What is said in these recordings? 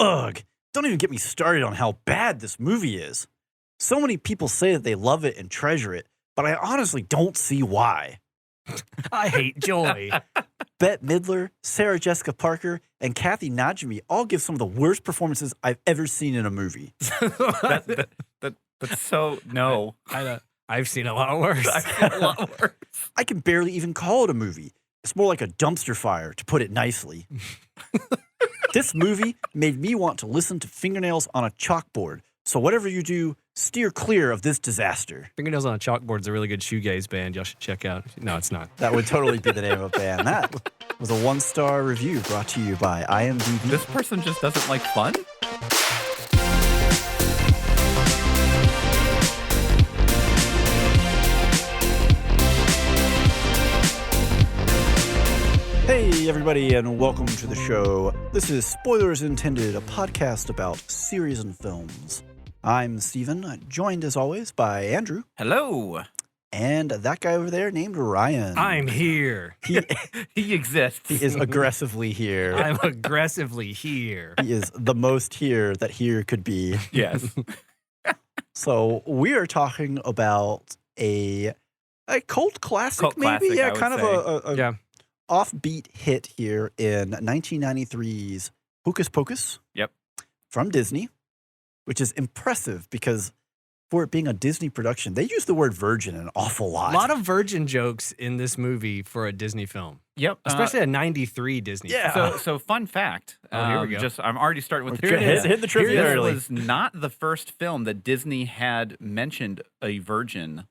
Ugh, don't even get me started on how bad this movie is. So many people say that they love it and treasure it, but I honestly don't see why. I hate joy. Bette Midler, Sarah Jessica Parker, and Kathy Najimy all give some of the worst performances I've ever seen in a movie. That's so no. I've seen a lot worse. I've seen a lot worse. I can barely even call it a movie. It's more like a dumpster fire, to put it nicely. This movie made me want to listen to Fingernails on a Chalkboard. So whatever you do, steer clear of this disaster. Fingernails on a Chalkboard is a really good shoegaze band y'all should check out. No, it's not. That would totally be the name of a band. That was a 1-star review brought to you by IMDb. This person just doesn't like fun? Hey, everybody, and welcome to the show. This is Spoilers Intended, a podcast about series and films. I'm Steven, joined as always by Andrew. Hello. And that guy over there named Ryan. I'm here. He exists. He is aggressively here. I'm aggressively here. He is the most here that here could be. Yes. So we are talking about a cult classic, maybe? Classic, yeah, I would kind say. of a offbeat hit here in 1993's Hocus Pocus. Yep. From Disney, which is impressive because for it being a Disney production, they use the word virgin an awful lot. A lot of virgin jokes in this movie for a Disney film. Yep. Especially a 93 Disney film. So fun fact. Here we go. I'm already starting with Okay, hit the trivia This early. was not the first film that Disney had mentioned a virgin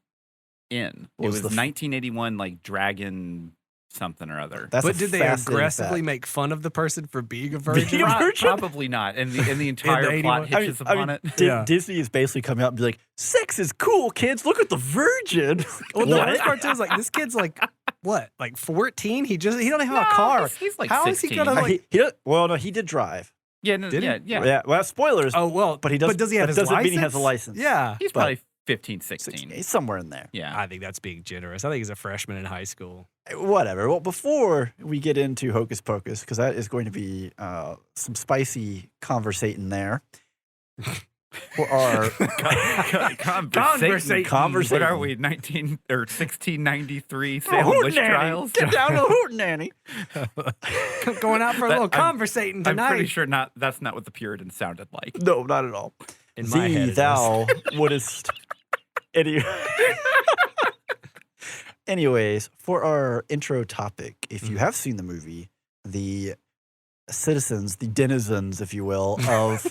in. It was 1981, like Dragon something or other. That's But a did they fascinating aggressively fact. make fun of the person for being a virgin? Being a virgin? Probably not. And the entire In the plot 81 hitches upon it. Yeah. Disney is basically coming out and be like, sex is cool, kids. Look at the virgin. Well, the What? worst part too is like this kid's like what, like 14? He don't have a car. He's like How 16. is he gonna like? No, he did drive. Yeah, no, Did he? yeah. Well, spoilers. Oh well, but he does. But does he have that his doesn't license? mean he has a license. Yeah, He's but- probably 15, 16. He's somewhere in there. Yeah. I think that's being generous. I think he's a freshman in high school. Whatever. Well, before we get into Hocus Pocus, because that is going to be some spicy conversating there. For our Conversating. What are we, 19 or 1693 Salem witch trials? Get down to Hootenanny. Going out for a little conversating tonight. I'm pretty sure that's not what the Puritans sounded like. No, not at all. In my head, it is. Thou wouldest. Anyways, for our intro topic, if you have seen the movie, the citizens, the denizens, if you will, of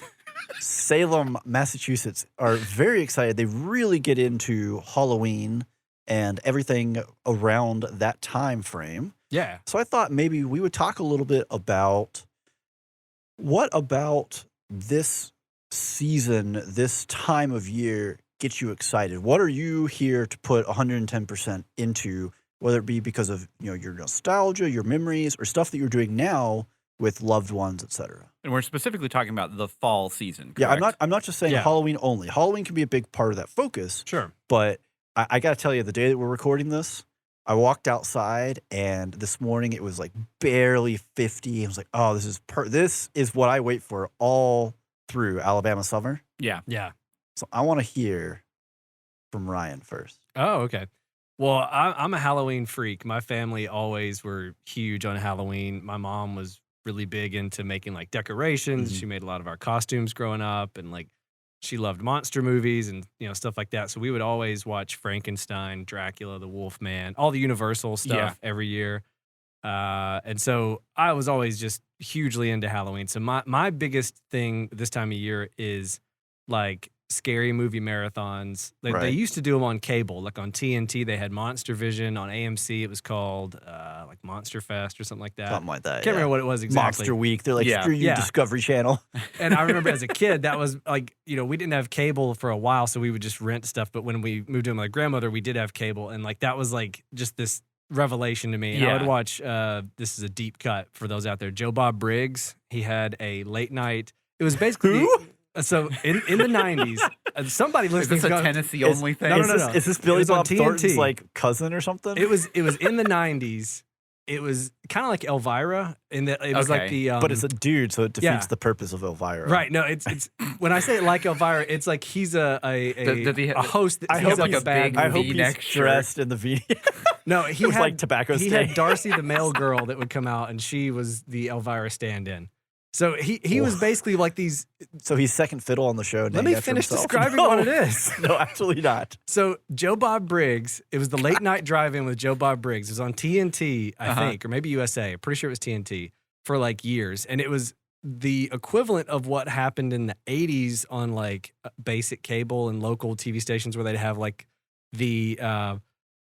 Salem, Massachusetts are very excited. They really get into Halloween and everything around that time frame. Yeah. So I thought maybe we would talk a little bit about what about this season, this time of year gets you excited? What are you here to put 110% into, whether it be because of your nostalgia, your memories, or stuff that you're doing now with loved ones, etc.? And we're specifically talking about the fall season, correct? Yeah, I'm not just saying Halloween only. Halloween can be a big part of that focus. Sure. But I got to tell you, the day that we're recording this, I walked outside, and this morning it was like barely 50. I was like, oh, this is what I wait for all through Alabama summer. Yeah. Yeah. So I want to hear from Ryan first. Oh, okay. Well, I'm a Halloween freak. My family always were huge on Halloween. My mom was really big into making like decorations. Mhm. She made a lot of our costumes growing up, and like she loved monster movies and stuff like that. So we would always watch Frankenstein, Dracula, the Wolfman, all the Universal stuff every year. And so I was always just hugely into Halloween. So my biggest thing this time of year is like scary movie marathons. They used to do them on cable, like on TNT. They had Monster Vision. On AMC, it was called like Monster Fest or something like that. Something like that. Can't remember what it was exactly. Monster Week. They're like, screw you, Discovery Channel. And I remember as a kid, that was like, we didn't have cable for a while, so we would just rent stuff. But when we moved in with my grandmother, we did have cable. And like that was like just this revelation to me. And I would watch, this is a deep cut for those out there, Joe Bob Briggs. He had a late night. It was basically... So in the 90s, somebody listening is this a Tennessee only thing? No. Is this Billy It was on Bob Thornton's TNT. like cousin or something? It was in the 90s, it was kind of like Elvira in that it was like Okay. the But it's a dude, so it defeats yeah. the purpose of Elvira. right. No, it's when I say like Elvira, it's like he's Does he a have- host. I He's hope like he's a bad. I hope V-neck he's shirt. dressed in the V. No, he With, had like, tobacco He stain. had Darcy, the male girl, that would come out, and she was the Elvira stand-in. So he was basically like these. So he's second fiddle on the show. Let named me after finish himself? describing No. what it is. No, absolutely not. So Joe Bob Briggs, it was the late night drive-in with Joe Bob Briggs. It was on TNT, I think, or maybe USA. I'm pretty sure it was TNT for like years, and it was the equivalent of what happened in the 80s on like basic cable and local TV stations where they'd have like the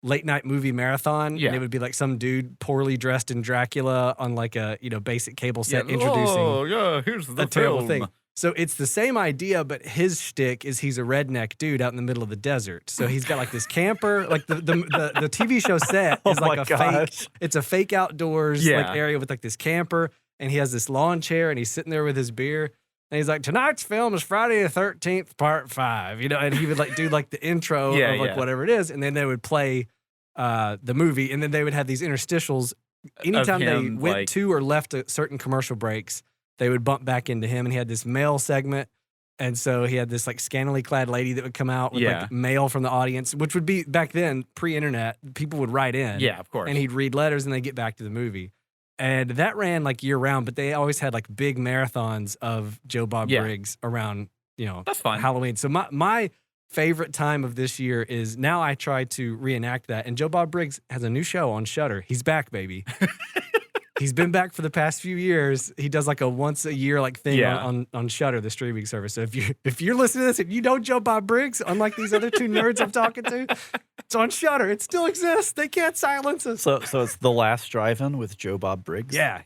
late night movie marathon. Yeah. And it would be like some dude poorly dressed in Dracula on like a, basic cable set introducing Oh, yeah, here's the a terrible film. thing. So it's the same idea, but his shtick is he's a redneck dude out in the middle of the desert. So he's got like this camper, like the TV show set is Oh like my a fake. gosh. It's a fake outdoors like Yeah. area with like this camper, and he has this lawn chair, and he's sitting there with his beer, and he's like, tonight's film is Friday the 13th, Part 5, and he would like do like the intro Yeah, of like yeah. whatever it is, and then they would play the movie, and then they would have these interstitials. Anytime they him, went like- to or left a certain commercial breaks, they would bump back into him, and he had this mail segment. And so he had this like scantily clad lady that would come out with Yeah. like mail from the audience, which would be back then pre-internet. People would write in, Yeah, of course. and he'd read letters, and they get back to the movie. And that ran like year round, but they always had like big marathons of Joe Bob Yeah. Briggs around, That's fun. Halloween. So my favorite time of this year is now I try to reenact that. And Joe Bob Briggs has a new show on Shudder. He's back, baby. He's been back for the past few years. He does like a once a year like thing Yeah. on Shudder, the streaming service. So if you're listening to this, if you know Joe Bob Briggs, unlike these other two nerds I'm talking to, it's on Shudder. It still exists. They can't silence us. So it's The Last Drive-In with Joe Bob Briggs? Yeah.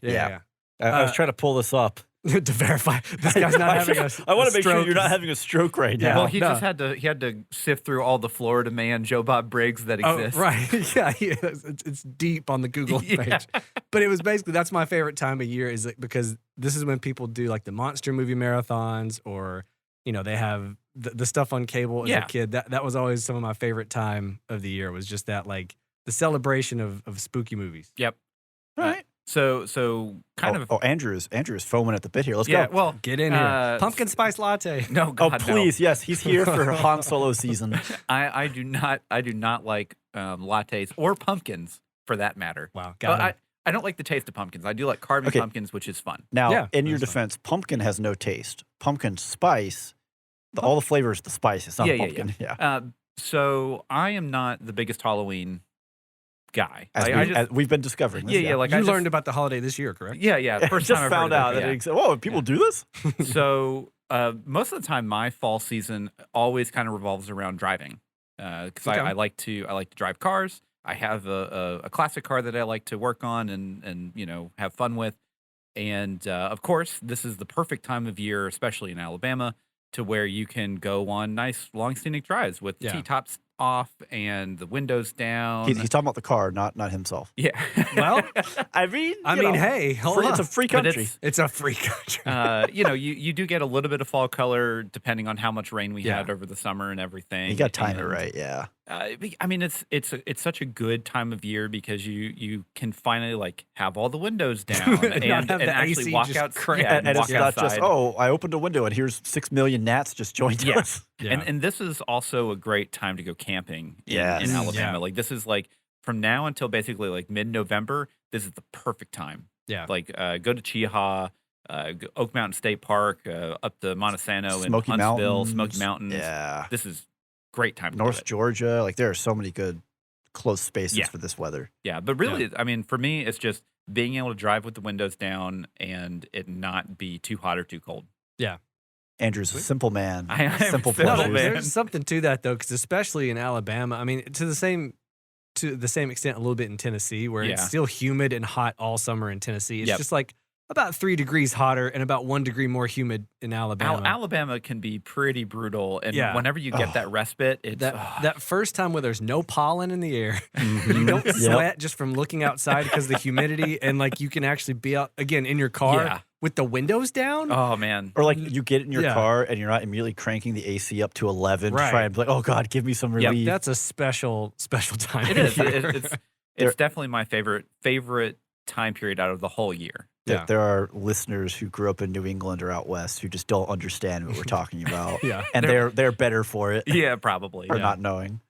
I was trying to pull this up. To verify this guy's not having a I want a to make sure stroke. you're not having a stroke right Yeah. now. Well, he No. just had to sift through all the Florida man Joe Bob Briggs that Oh, exist. right. Yeah, it's deep on the Google Yeah. page. But it was basically, that's my favorite time of year, is like, because this is when people do like the monster movie marathons, or, they have the stuff on cable as Yeah. a kid. That was always some of my favorite time of the year, was just that, like, the celebration of spooky movies. Yep. Right. So kind of. Andrew is foaming at the bit here. Let's Yeah. go. Well, Get in here. Pumpkin spice latte. no. Oh, God, no. please. Yes, he's here for Han Solo season. I do not like lattes or pumpkins for that matter. Wow. But Got him. I don't like the taste of pumpkins. I do like carving Okay. pumpkins, which is fun. Now, Yeah, in your that's fine. defense, pumpkin has no taste. Pumpkin spice, all the flavors, the spice. It's not Yeah. pumpkin. So I am not the biggest Halloween guy. As we've been discovering. This, Yeah. Like you I learned about the holiday this year, correct? Yeah. First just time I've found heard out of that it. it exists. Whoa, people do this? So most of the time, my fall season always kind of revolves around driving, because Okay. I like to drive cars. I have a classic car that I like to work on and have fun with, and of course, this is the perfect time of year, especially in Alabama, to where you can go on nice long scenic drives with Yeah. T-tops off and the windows down. He's talking about the car, not himself. Yeah. Well, I mean, hey, hold on. it's a free But country. It's a free country. You do get a little bit of fall color depending on how much rain we Yeah. had over the summer and everything. You got to time it And, right, yeah. I mean, it's such a good time of year because you can finally like have all the windows down And not and have the actually AC walk just out. crank. Yeah, And walk it's not just, outside. I opened a window and here's 6 million gnats just joined Yeah. us. Yeah. And this is also a great time to go camping in Yes. Alabama. Yeah. Like this is like from now until basically like mid-November. This is the perfect time. Yeah. Like go to Cheaha, Oak Mountain State Park, up to Montesano and Smoky Huntsville, Mountains. Smoky Mountains. Yeah. This is great time to do North it. Georgia. Like, there are so many good close spaces Yeah. for this weather. Yeah, but really, I mean, for me, it's just being able to drive with the windows down and it not be too hot or too cold. Andrew's a simple man. I am simple simple, pleasures. man. There's something to that though, because especially in Alabama, I mean, to the same extent, a little bit in Tennessee, where it's Yeah. still humid and hot all summer in Tennessee. It's Yep. just like about 3 degrees hotter and about 1 degree more humid in Alabama. Alabama can be pretty brutal, and Yeah. whenever you get Oh. that respite, it's that first time where there's no pollen in the air, Mhm. you don't Yep. sweat just from looking outside because of the humidity, and like you can actually be out again in your car Yeah. with the windows down. oh man. Or like you get in your Yeah. car and you're not immediately cranking the AC up to 11 Right. to try and be like, oh God, give me some Yep. relief. That's a special time. It of is. year. It's It's definitely my favorite time period out of the whole year. There are listeners who grew up in New England or out west who just don't understand what we're talking about. And they're better for it. Yeah, probably. For not knowing.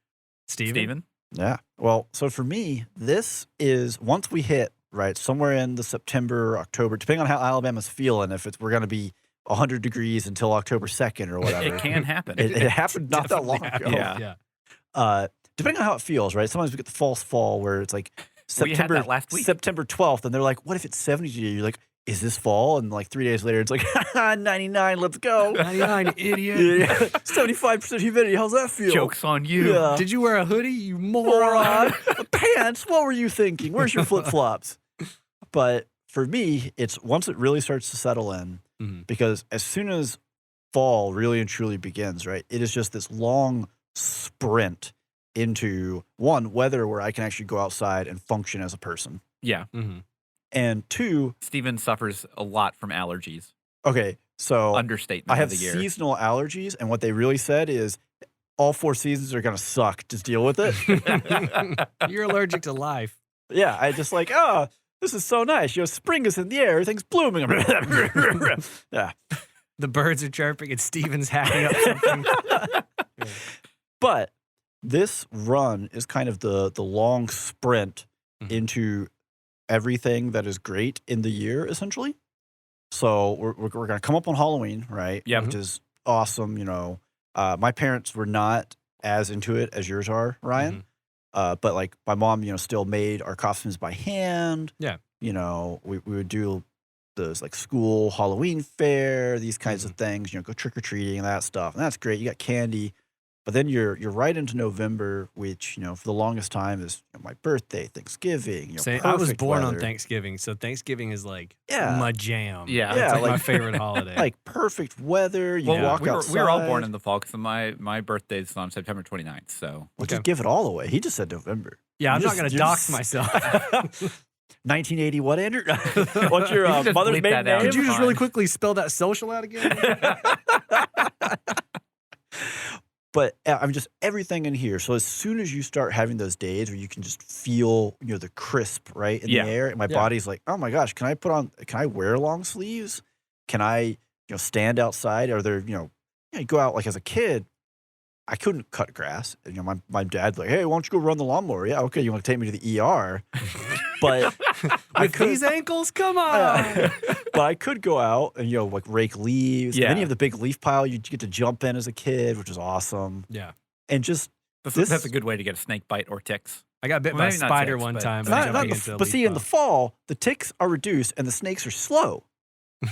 Steven? Yeah. Well, so for me, this is once we hit, right, somewhere in the September, October, depending on how Alabama's feeling, if we're going to be 100 degrees until October 2nd or whatever. It can happen. It happened not that long ago. Yeah. Depending on how it feels, right? Sometimes we get the false fall where it's like we had that last week. September 12th, and they're like, what if it's 70 today? You're like, is this fall? And like 3 days later, it's like, 99, let's go. 99, idiot. 75% humidity. How's that feel? Joke's on you. Yeah. Did you wear a hoodie, you moron? Pants? What were you thinking? Where's your flip-flops? But for me, it's once it really starts to settle in, because as soon as fall really and truly begins, right, it is just this long sprint into, one, weather where I can actually go outside and function as a person. Yeah. And two, Steven suffers a lot from allergies. Okay, so Understatement I have of the year. seasonal allergies, and what they really said is all 4 seasons are going to suck. Just deal with it. You're allergic to life. Yeah, I just like, oh, this is so nice. Spring is in the air. Everything's blooming. Yeah. The birds are chirping and Steven's hacking up something. But this run is kind of the long sprint into everything that is great in the year, essentially. So we're going to come up on Halloween, right? Yeah. Which is awesome. My parents were not as into it as yours are, Ryan. But like my mom, still made our costumes by hand. Yeah. We would do those like school Halloween fair, these kinds of things, go trick-or-treating and that stuff. And that's great. You got candy. But then you're right into November, which, for the longest time is my birthday, Thanksgiving. I was born on weather. Thanksgiving, so Thanksgiving is like my jam. Yeah. It's like my favorite holiday. Like perfect weather. You walk outside. We were all born in the fall because my birthday is on September 29th. So just give it all away. He just said November. Yeah, I'm not going to dox myself. 1980 what, Andrew? What's your You just mother's bleep maiden that out. name? Could you just really quickly spell that social out again? But I'm just everything in here. So as soon as you start having those days where you can just feel, the crisp right in the air, and my body's like, oh my gosh, can I wear long sleeves? Can I, stand outside? Are there, you go out like as a kid, I couldn't cut grass. And, my dad's like, hey, why don't you go run the lawnmower? Yeah, okay, you want to take me to the ER? But with these ankles, come on. But I could go out and like rake leaves. Yeah. And then you have the big leaf pile you get to jump in as a kid, which is awesome. Yeah. And just that's a good way to get a snake bite or ticks. I got bit by a spider one time. But see, in the fall, the ticks are reduced and the snakes are slow.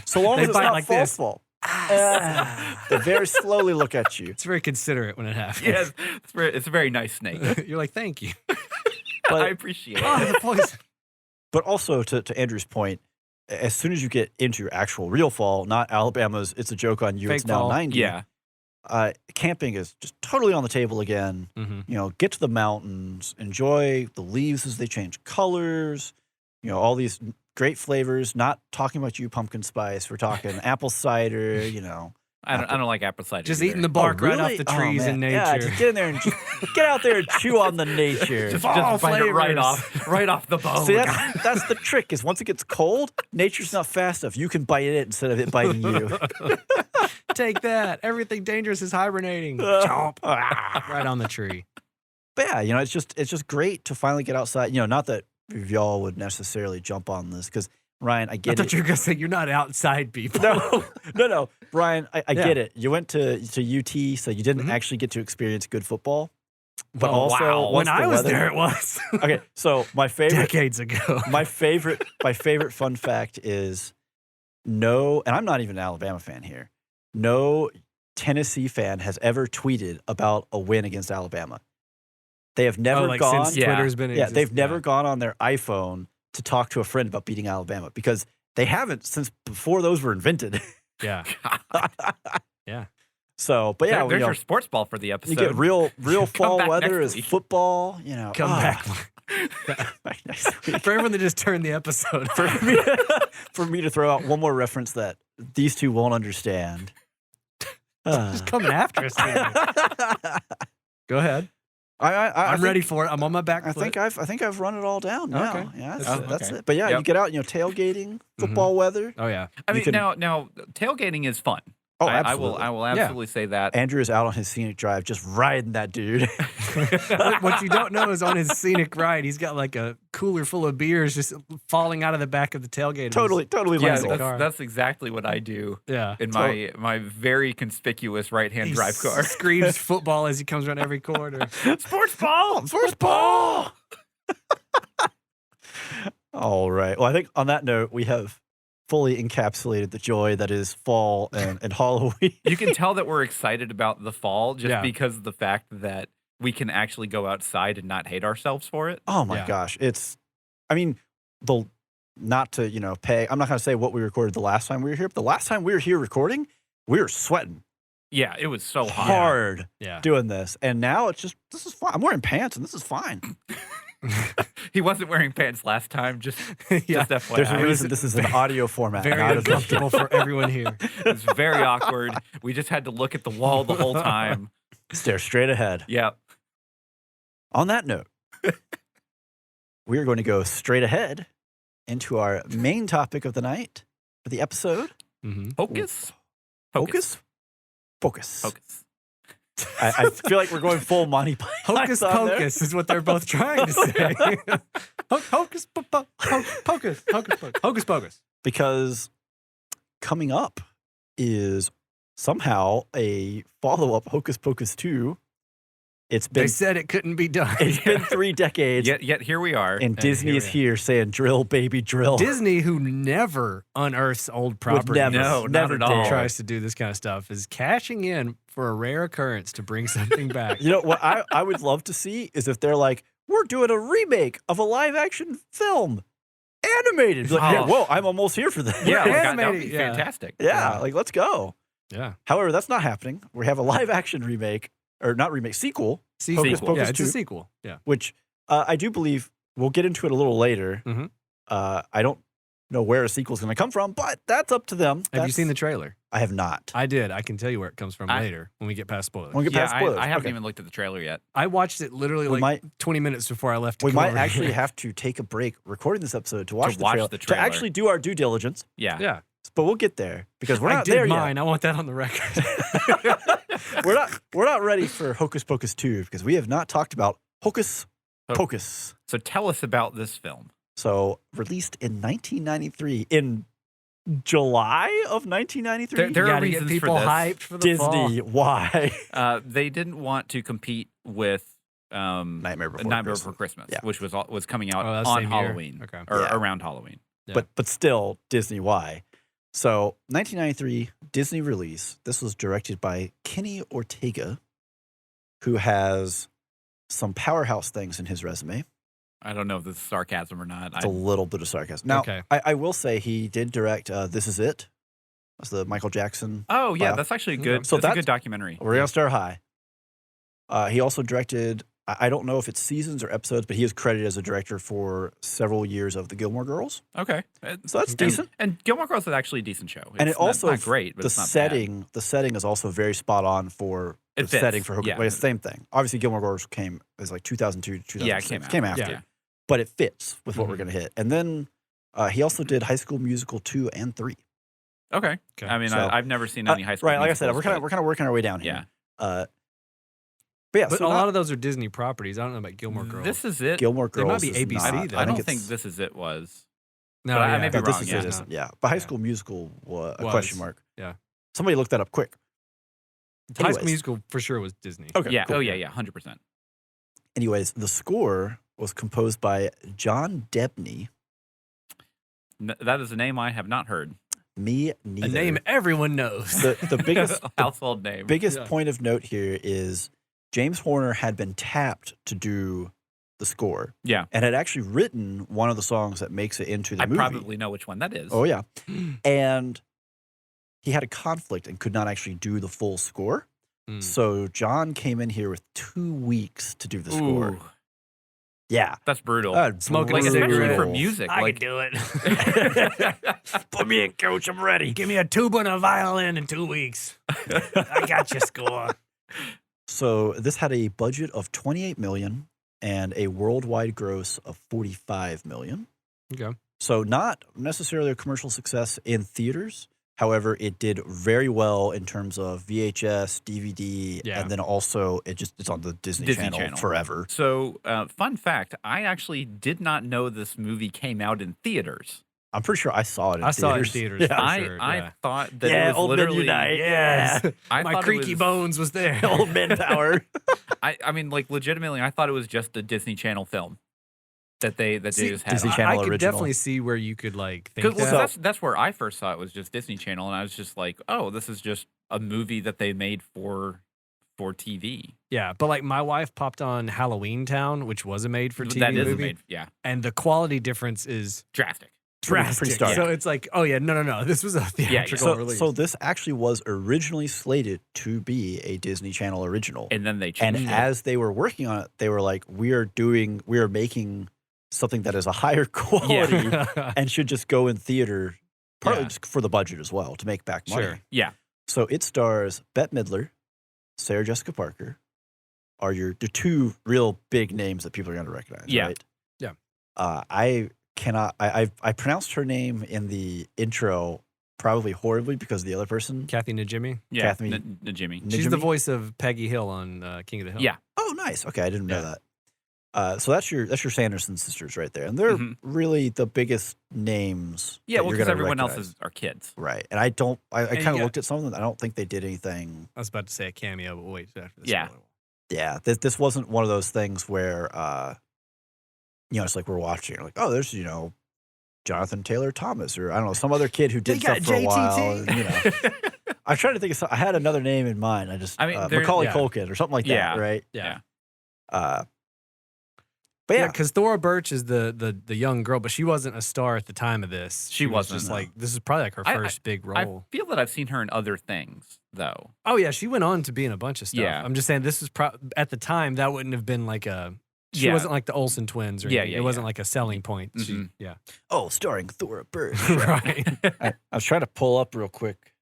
So long as it's not like fall. They very slowly look at you. It's very considerate when it happens. Yes, it's a very nice snake. You're like, thank you. But, I appreciate it. Oh, the poison. But also, to Andrew's point, as soon as you get into actual real fall, not Alabama's, it's a joke on you, Fake it's now fall. 90. Yeah. Camping is just totally on the table again. Get to the mountains, enjoy the leaves as they change colors, all these great flavors. Not talking about you, pumpkin spice. We're talking apple cider, I don't like apple cider. Just either. eating the bark right really? off the trees man. in nature. Yeah, just get in there and get out there and chew on the nature. just fall bite it right flavors. right off the bone. See, that's the trick is once it gets cold, nature's not fast enough. You can bite it instead of it biting you. Take that. Everything dangerous is hibernating. Chomp. Right on the tree. But yeah, it's just great to finally get outside. Not that y'all would necessarily jump on this because Ryan, I get it. I thought you were going to say you're not outside people. No. Brian, I get it. You went to UT, so you didn't actually get to experience good football. But also, when I was there, it was. Okay, so my favorite decades ago. my favorite fun fact is and I'm not even an Alabama fan here. No Tennessee fan has ever tweeted about a win against Alabama. They have never gone. Since Twitter's been in existence. They've never gone on their iPhone to talk to a friend about beating Alabama because they haven't since before those were invented. Yeah. Yeah. So, but yeah, there's your sports ball for the episode. You get real fall back weather next is week. football. Come back. Next week. For everyone that just turned the episode. For me to throw out one more reference that these two won't understand. Just coming after us. Go ahead. I'm ready for it. I'm on my back I foot. think I've run it all down now. Okay. Yeah, Oh, that's okay. it. But yeah, Yep. you get out, tailgating, football weather. Oh, yeah. I You mean, can- now tailgating is fun. Oh, I will absolutely. absolutely say that. Andrew is out on his scenic drive, just riding that dude. What you don't know is on his scenic ride, he's got like a cooler full of beers just falling out of the back of the tailgate. totally Yeah, legal. that's- that's exactly what I do Yeah. in my very conspicuous right-hand He drive car. screams football as he comes around every corner. Sports ball! Sports ball. All right. Well, I think on that note, we have fully encapsulated the joy that is fall and Halloween. You can tell that we're excited about the fall just Yeah. because of the fact that we can actually go outside and not hate ourselves for it. Oh my Yeah. gosh. I mean, not to, pay. I'm not going to say what we recorded the last time we were here, but the last time we were here recording, we were sweating Yeah, it was so hot. hard Yeah. doing this. And now it's just, this is fine. I'm wearing pants and this is fine. He wasn't wearing pants last time, just Yeah. FYI. There's a reason this is an audio format. Very not a video. uncomfortable for everyone here. It was very awkward. We just had to look at the wall the whole time. Stare straight ahead. Yeah. On that note, we are going to go straight ahead into our main topic of the night for the episode. Mm-hmm. Hocus? Focus? Focus. Focus. I feel like we're going full Monty Python. Hocus on there. pocus is what they're both trying to say. Hocus pocus. Hocus pocus. Because coming up is somehow a follow-up Hocus Pocus 2. It's They been said it couldn't be done. it's been 3 decades, Yet here we are. and Disney here is we are. here saying, "Drill, baby, drill." Disney, who never unearths old property, never, No, not never at all. dare. tries to do this kind of stuff, is cashing in for a rare occurrence to bring something back. You know what I would love to see is if they're like, "We're doing a remake of a live-action film, animated." Like, yeah, Oh. whoa, I'm almost here for that. Yeah, that would Animated, be yeah. fantastic. yeah, like let's go. Yeah. However, that's not happening. We have a live-action remake, or not remake, sequel, Sequel. Hocus Pocus Yeah, it's 2. a sequel. Yeah. which I do believe we'll get into it a little later. Mhm. I don't know where a sequel is going to come from, but that's up to them. Have you seen the trailer? I have not. I did. I can tell you where it comes from I- later when we get past spoilers. When we get Yeah, past spoilers. I haven't Okay. even looked at the trailer yet. I watched it literally We like might 20 minutes before I left. To we come might over actually here. have to take a break recording this episode to watch, watch the to trailer. actually do our due diligence. Yeah. Yeah. But we'll get there because we're I not did there mine. I want that on the record. yet. We're not ready for Hocus Pocus 2 because we have not talked about Hocus Oh. Pocus. So tell us about this film. So released in 1993 in July of 1993. There are Gotta get reasons people for this. hyped for the fall. Disney, why? They didn't want to compete with Nightmare Before Nightmare Christmas. Before Christmas, Yeah. which was coming out Oh, that's on same year. Halloween Okay. or Yeah. around Halloween. Yeah. But still Disney, why? So 1993 Disney release. This was directed by Kenny Ortega, who has some powerhouse things in his resume. I don't know if this is sarcasm or not. It's a little bit of sarcasm. Now, Okay. I will say he did direct This Is It. That's the Michael Jackson. Oh yeah, Wow. that's actually a good. So that's a that's- good documentary. We're going to start high. He also directed, I don't know if it's seasons or episodes, but he is credited as a director for several years of The Gilmore Girls. Okay, So that's decent. And Gilmore Girls is actually a decent show. And it It's also, not great, but the it's not setting, the setting is also very spot on for It the fits, setting for Hocus. yeah. But it's the same thing. Obviously, Gilmore Girls is like 2002 to bad. Yeah, 2006. it came after. out. Yeah. But it fits with what we're Mhm. going to hit. And then he also did High School Musical 2 and 3. Okay. Okay. I mean, So- I've never seen any high school. Right, like I said, musicals, we're kind of working our way down Yeah. here. But yeah, But so a not- lot of those are Disney properties. I don't know about Gilmore Girls. This is it. Gilmore They Girls might be is ABC not- though. I don't it's- think This Is It was. no, but I yeah, may be that wrong, This Is yeah. It isn't. Yeah, but High Yeah. School Musical was a Was. question mark. Yeah. Somebody look that up quick. High School Anyways. Musical for sure was Disney. Okay. Yeah. cool. Oh yeah. 100%. Anyways, the score was composed by John Debney. That is a name I have not heard. Me A neither. name everyone knows. The biggest household name. biggest Yeah. point of note here is James Horner had been tapped to do the score Yeah. and had actually written one of the songs that makes it into the I movie. probably know which one that is. Oh yeah, and he had a conflict and could not actually do the full score. Mm. So John came in here with 2 weeks to do the score. Ooh, Yeah, that's brutal. Smoking like a especially cigarette. for music. I like can do it. put me in, coach. I'm ready. Give me a tuba and a violin in 2 weeks. I got your score. So this had a budget of 28 million and a worldwide gross of 45 million. Okay. So not necessarily a commercial success in theaters. However, it did very well in terms of VHS, DVD, Yeah. and then also it's on the Disney Channel forever. So, fun fact, I actually did not know this movie came out in theaters. I'm pretty sure I saw it in I theaters. saw it in theaters. Yeah. For sure, I yeah. thought that it was Old Men literally Unite. Yes. I My thought it creaky was- bones was there. Old Men Power. I mean, like legitimately, I thought it was just a Disney Channel film that they See, just had. Disney on. Channel I could original. definitely see where you could like think Because that. that's where I first saw it was just Disney Channel, and I was just like, oh, this is just a movie that they made for TV. Yeah, but like my wife popped on Halloween Town, which was a made-for-TV That is movie, made, yeah, and the quality difference is drastic. drastic. stark. So it's like, oh yeah, no. This was a theatrical So, release. so this actually was originally slated to be a Disney Channel original. And then they And changed it. as they were working on it, they were like, we are making something that is a higher quality and should just go in theater, partly Yeah. just for the budget as well, to make back money. Sure. Yeah. So it stars Bette Midler, Sarah Jessica Parker, are the two real big names that people are going to recognize, Yeah. right? Yeah. I pronounced her name in the intro probably horribly because of the other person. Kathy Najimy. Yeah, Kathy- Jimmy. She's the Najimy? voice of Peggy Hill on King of the Hill. Yeah. Oh, nice. Okay, I didn't know Yeah. that. So that's your Sanderson sisters right there, and they're Mhm. really the biggest names. Yeah, that well, you're because gonna everyone else recognize. are kids. Right. And I And kind you of got- looked at some of them. I don't think they did anything. I was about to say a cameo, but wait after this. Yeah. Yeah, this wasn't one of those things where it's like we're watching, like, oh, there's Jonathan Taylor Thomas, or I don't know, some other kid who did got stuff for a while. JTT. And, I'm trying to think of I had another name in mind. I mean, there- Macaulay yeah. Culkin or something like Yeah. that, right? Yeah. But Yeah, yeah, because Thora Birch is the young girl, but she wasn't a star at the time of this. She was wasn't, just no. like this is probably like her I- first big I role. feel that I've seen her in other things, though. Oh yeah, she went on to be in a bunch of stuff. Yeah. I'm just saying this is at the time that wouldn't have been like a. She Yeah. wasn't like the Olsen twins, or Yeah, anything. yeah, It wasn't yeah. like a selling point. She, Mhm. yeah, starring Thora Birch. right. I was trying to pull up real quick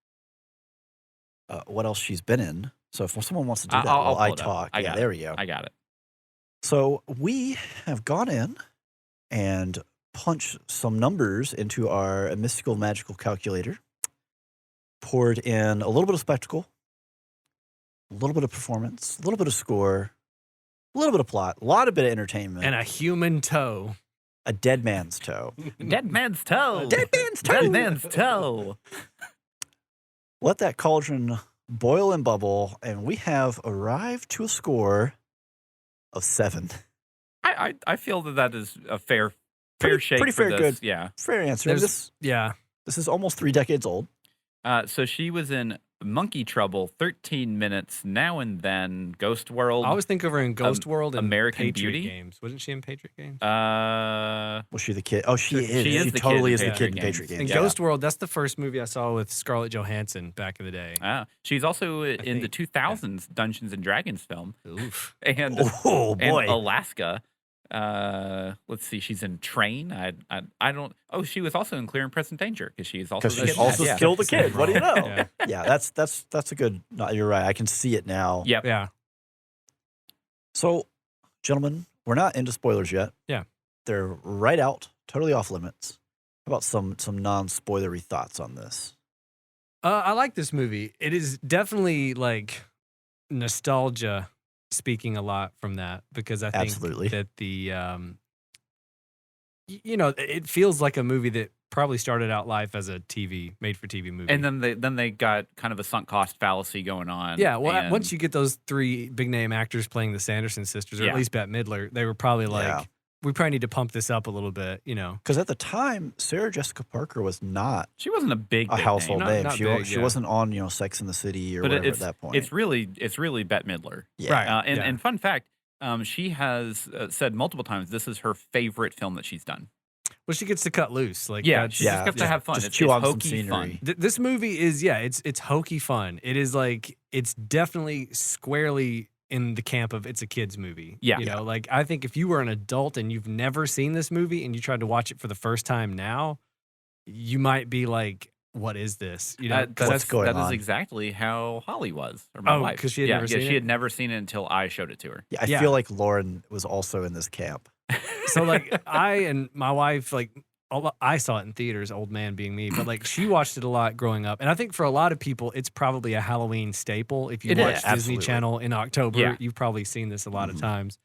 what else she's been in. So if someone wants to do that I'll while I pull it up. talk, I yeah, got there we go. I got it. So we have gone in and punched some numbers into our mystical magical calculator, poured in a little bit of spectacle, a little bit of performance, a little bit of score, a little bit of plot, a lot of bit of entertainment, And a human toe. a dead man's toe. Dead man's toe. Dead man's toe. Dead man's toe. Let that cauldron boil and bubble, and we have arrived to a score of 7. I feel that is a fair Pretty- shake pretty for fair, this. good. Yeah. Fair answer. There's- Yeah, This is almost 3 decades old. So she was in Monkey Trouble, 13 Minutes, Now and Then, Ghost World. I always think of her in Ghost World and American Patriot Beauty? Games. Wasn't she in Patriot Games? Was she the kid? Oh, she is. She is the kid totally in is the kid Patriot in Games. Patriot in Games. yeah. Ghost World, that's the first movie I saw with Scarlett Johansson back in the day. She's also in the think. 2000s Dungeons and Dragons film, Oof. and Oh and boy. Alaska. Let's see, she's in Train. I don't. Oh, she was also in Clear and Present Danger because she's also Because the she's kid in also that, yeah. killed a kid. What do you know? Yeah. Yeah, that's a good. No, you're right. I can see it now. Yep. Yeah. So, gentlemen, we're not into spoilers yet. Yeah. They're right out, totally off limits. How about some non-spoilery thoughts on this? I like this movie. It is definitely like nostalgia speaking a lot from that because I think Absolutely. that it feels like a movie that probably started out life as a made for TV movie. And then they got kind of a sunk cost fallacy going on. yeah, well, and- once you get those 3 big name actors playing the Sanderson sisters, or Yeah. at least Bette Midler, they were probably like, Yeah. we probably need to pump this up a little bit, Because at the time, Sarah Jessica Parker was not she wasn't a big a household Not- name. not She big, she yeah. wasn't on Sex in the City or but whatever it's at that point. it's really Bette Midler. yeah. Right. And Yeah. and fun fact, she has said multiple times this is her favorite film that she's done. Well, she gets to cut loose. Like, Yeah, that's- she just gets to have fun. Just It's chew on some hokey scenery. fun. This movie is it's hokey fun. It is like it's definitely squarely in the camp of it's a kids movie. Yeah. you know, like I think if you were an adult and you've never seen this movie and you tried to watch it for the first time now, you might be like, what is this? You know, What's going that is on? exactly how Holly was, or my Oh, wife. 'cause she had never seen she it? had never seen it until I showed it to her. Yeah, I Yeah. feel like Lauren was also in this camp. So like I and my wife, like I saw it in theaters, old man being me, but like she watched it a lot growing up. And I think for a lot of people, it's probably a Halloween staple. If you It watch is, Disney absolutely. Channel in October, Yeah. you've probably seen this a lot of Mhm. times.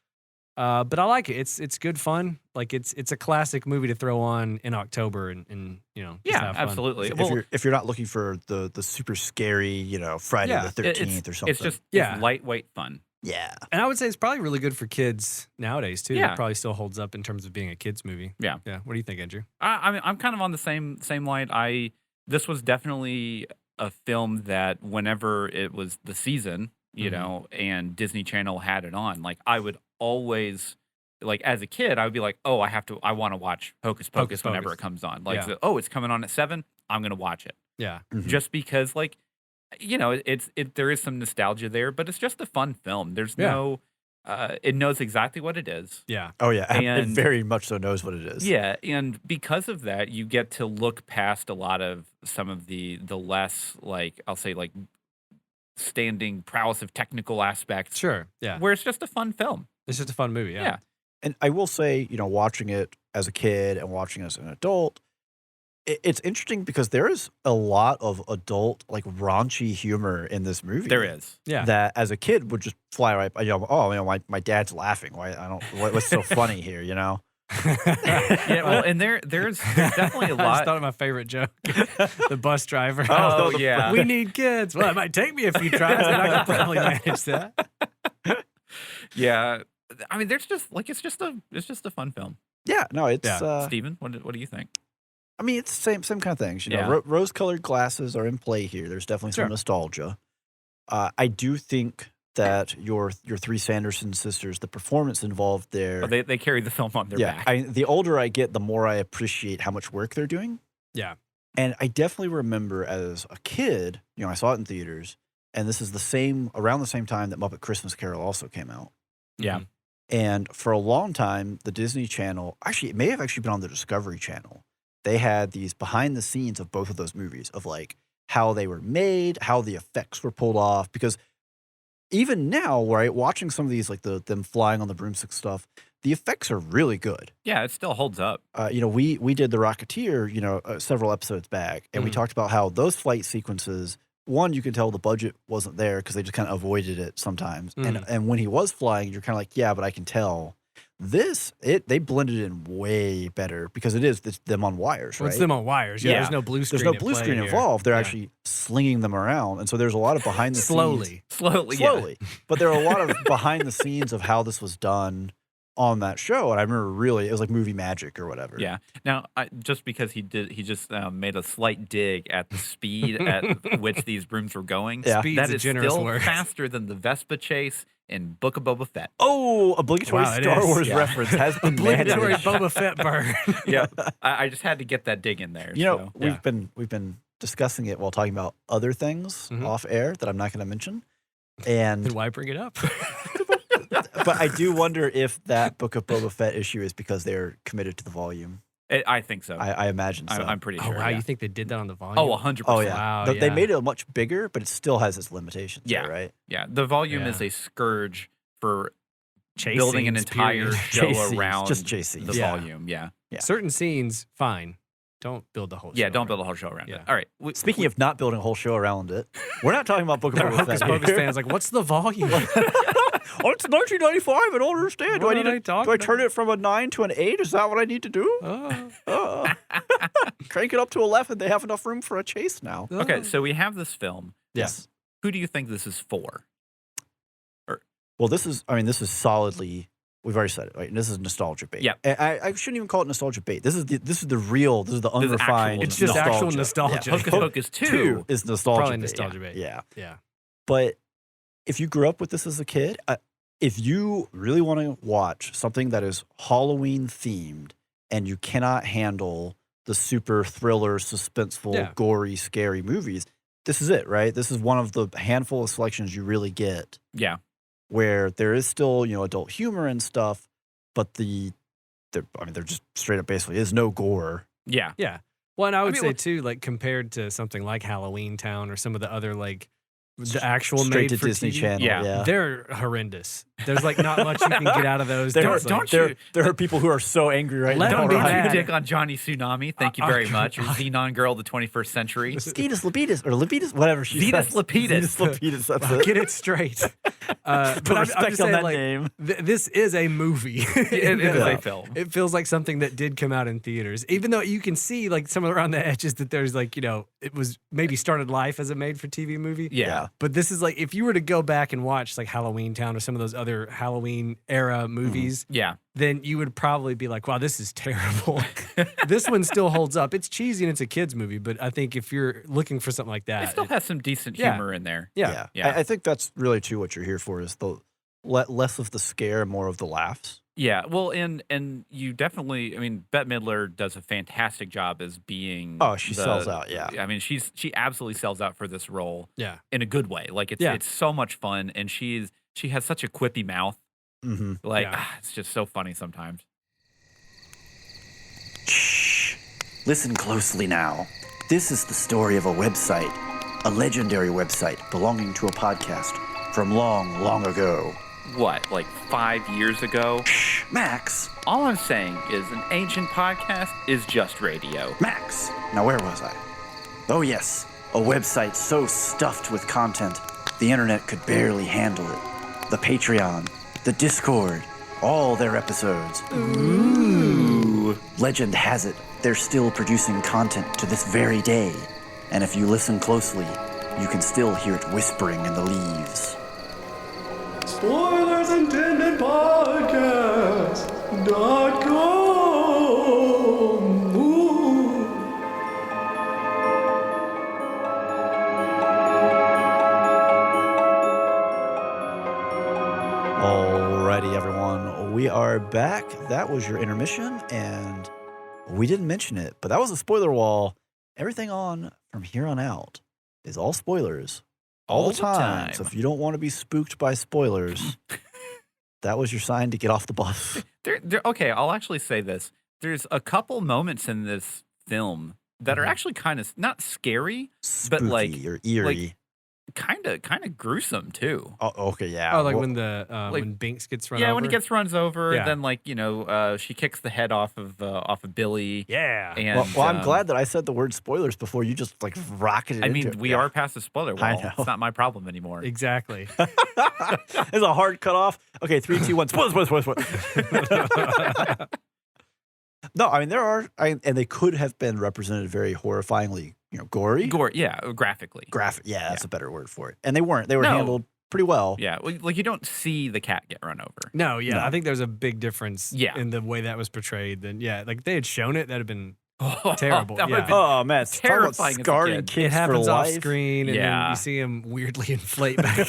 But I like it. It's good fun. Like it's a classic movie to throw on in October and you know, just Yeah, have fun. absolutely. If you're not looking for the super scary, Friday Yeah, the It- 13th or something. it's just Yeah. it's lightweight fun. yeah. And I would say it's probably really good for kids nowadays too. Yeah. It probably still holds up in terms of being a kids movie. Yeah. Yeah. What do you think, Andrew? I mean, I'm kind of on the same line. This was definitely a film that whenever it was the season, Mhm. and Disney Channel had it on, like I would always, like as a kid, I would be like, oh, I want to watch Hocus Pocus whenever Pocus. it comes on. Like, Yeah. oh, it's coming on at 7, I'm gonna watch it Yeah. Mhm. just because, like, there is some nostalgia there, but it's just a fun film. There's Yeah. no, it knows exactly what it is. Yeah. Oh yeah, it And- very much so knows what it is. Yeah, and because of that, you get to look past a lot of some of the less, like, I'll say, like, standing prowess of technical aspects, Sure. Yeah. where it's just a fun film. It's just a fun movie. Yeah. Yeah. And I will say, watching it as a kid and watching it as an adult, it's interesting because there is a lot of adult, like raunchy humor in this movie. There is. Yeah. That as a kid would just fly right by. My dad's laughing. Why I don't. What's so funny here? Yeah, well, and there's definitely a I just lot. thought of my favorite joke. The bus driver. Oh, yeah. We need kids. Well, it might take me a few tries, but I can probably manage that. Yeah, I mean, there's just like it's just a fun film. Yeah. No. It's. Yeah. Steven, what do you think? I mean, it's the same kind of things. Yeah. Rose-colored glasses are in play here. There's definitely some Sure. nostalgia. I do think that your three Sanderson sisters, the performance involved there. Oh, they carry the film on their back. The older I get, the more I appreciate how much work they're doing. Yeah. And I definitely remember as a kid, I saw it in theaters, and this is around the same time that Muppet Christmas Carol also came out. Yeah. Mhm. And for a long time, the Disney Channel, actually, it may have actually been on the Discovery Channel. They had these behind the scenes of both of those movies of like how they were made, how the effects were pulled off. Because even now, right, watching some of these, like them flying on the broomstick stuff, the effects are really good. Yeah, it still holds up. We did The Rocketeer, several episodes back, and we Mhm. talked about how those flight sequences, one, you can tell the budget wasn't there because they just kind of avoided it sometimes. And when he was flying, you're kind of like, yeah, but I can tell. They blended in way better because it's them on wires, Well, right? it's them on wires. Yeah. Yeah. There's no blue screen. There's no at blue play screen here. involved. They're Yeah. actually slinging them around, and so there's a lot of behind the slowly. Slowly. slowly. But there are a lot of behind the scenes of how this was done on that show, and I remember it was like movie magic or whatever. Yeah. Now, just because he just made a slight dig at the speed at which these brooms were going, Yeah. Speed's that a is generous still word. faster than the Vespa chase in Book of Boba Fett. Oh, obligatory Wow, it Star is. Wars Yeah. reference has been Obligatory managed. Boba Fett burn. Yeah, I just had to get that dig in there. so, We've yeah. been discussing it while talking about other things Mhm. off air that I'm not going to mention, and Then why bring it up? but I do wonder if that Book of Boba Fett issue is because they're committed to the volume. I think so. I imagine so. I'm pretty Oh sure. wow, yeah. you think they did that on the volume? Oh, 100%. Oh yeah, Wow, They yeah. made it much bigger, but it still has its limitations. Yeah. there, right. Yeah, the volume is Yeah. a scourge for Chase building an scenes, entire period. show Chase scenes, around just chase scenes. the Yeah. volume. Yeah. Yeah. Certain scenes, fine. Don't build the whole show. Yeah, don't around build a it. whole show around Yeah. it. All right. Speaking of not building a whole show around it, we're not talking about Book of There are Boba Hocus Fett Pocus here. fans like, what's the volume? Oh, it's 1995. I don't understand. What do I are need they to? talking Do I turn it from a 9 to an 8? Is that what I need to do? Oh, Crank it up to 11. They have enough room for a chase now. Okay, so we have this film. Yes. Who do you think this is for? Well, this is solidly. We've already said it, right? This is nostalgia bait. Yeah. I shouldn't even call it nostalgia bait. This is the real. This is the This is unrefined. actual It's just actual nostalgia. Yeah. Hocus Pocus 2. is nostalgia Probably bait. nostalgia bait. Yeah. yeah. But if you grew up with this as a kid, if you really want to watch something that is Halloween themed and you cannot handle the super thriller, suspenseful, Yeah. gory, scary movies, this is it, right? This is one of the handful of selections you really get Yeah. where there is still, adult humor and stuff, but there just straight up basically is no gore. Yeah. Yeah. Well, and I would mean, say look- too, like compared to something like Halloween Town or some of the other like the actual Straight made to for Disney TV, Channel. Yeah. Yeah. they're horrendous. There's like not much you can get out of those. There, There's, like, there are people who are so angry right Let now. them be Don't right? mad. you dick on Johnny Tsunami. Thank you very much. Or Xenon Girl of the 21st Century. Skeetus Lapidus or Lapidus, whatever she Zetus says. Lapidus. Zetus Lapidus. That's it. Get it straight. Put But I'm respect just on saying, that like, name. this is a movie. It is Yeah. a film. It feels like something that did come out in theaters, even though you can see like some around the edges that there's like, it was maybe started life as a made for TV movie. Yeah. But this is like, if you were to go back and watch like Halloween Town or some of those other Halloween era movies, Yeah. then you would probably be like, wow, this is terrible. This one still holds up. It's cheesy and it's a kid's movie, but I think if you're looking for something like that, It still has some decent Yeah. humor in there. yeah. Yeah. I think that's really too what you're here for is the less of the scare, more of the laughs. Yeah, well, and you definitely, I mean, Bette Midler does a fantastic job as being. Oh, she sells out, yeah. I mean, she absolutely sells out for this role Yeah. in a good way. Like it's so much fun, and she has such a quippy mouth. Mm-hmm. Like Yeah. it's just so funny sometimes. Shh. Listen closely now. This is the story of a website, a legendary website belonging to a podcast from long, long ago. What, like 5 years ago? Shh, Max. All I'm saying is an ancient podcast is just radio. Max. Now, where was I? Oh, yes. A website so stuffed with content, the internet could barely handle it. The Patreon, the Discord, all their episodes. Ooh. Legend has it, they're still producing content to this very day. And if you listen closely, you can still hear it whispering in the leaves. Spoilers Intended Podcast.com. Ooh. Alrighty, everyone, we are back. That was your intermission, and we didn't mention it, but that was a spoiler wall. Everything on from here on out is all spoilers all the time. So if you don't want to be spooked by spoilers, that was your sign to get off the bus. Okay, I'll actually say this. There's a couple moments in this film that are actually kind of not scary, Spooky but like or eerie. kind of gruesome too. Oh, okay, yeah. Oh, like Well, when when Binks gets run Yeah, over? when he gets runs over, Yeah. then like she kicks the head off of Billy. Yeah. And I'm glad that I said the word spoilers before you just like rocketed I into mean, it. we Yeah. are past the spoiler wall. I know. It's not my problem anymore. Exactly. It's a hard cutoff. Okay, 3, 2, 1. Spoilers. No, I mean there are, and they could have been represented very horrifyingly, gory, Gore, yeah, graphically. graphic. Yeah, that's a better word for it. And they weren't. They were No. handled pretty well. Yeah, like you don't see the cat get run over. No, yeah. No. I think there's a big difference Yeah. in the way that was portrayed. Then, yeah, like they had shown it, that'd have been terrible. That Yeah. would've been Oh man, it's talking about terrifying as a scarring kid. kids it happens for off life. screen, and then Yeah. you see him weirdly inflate back.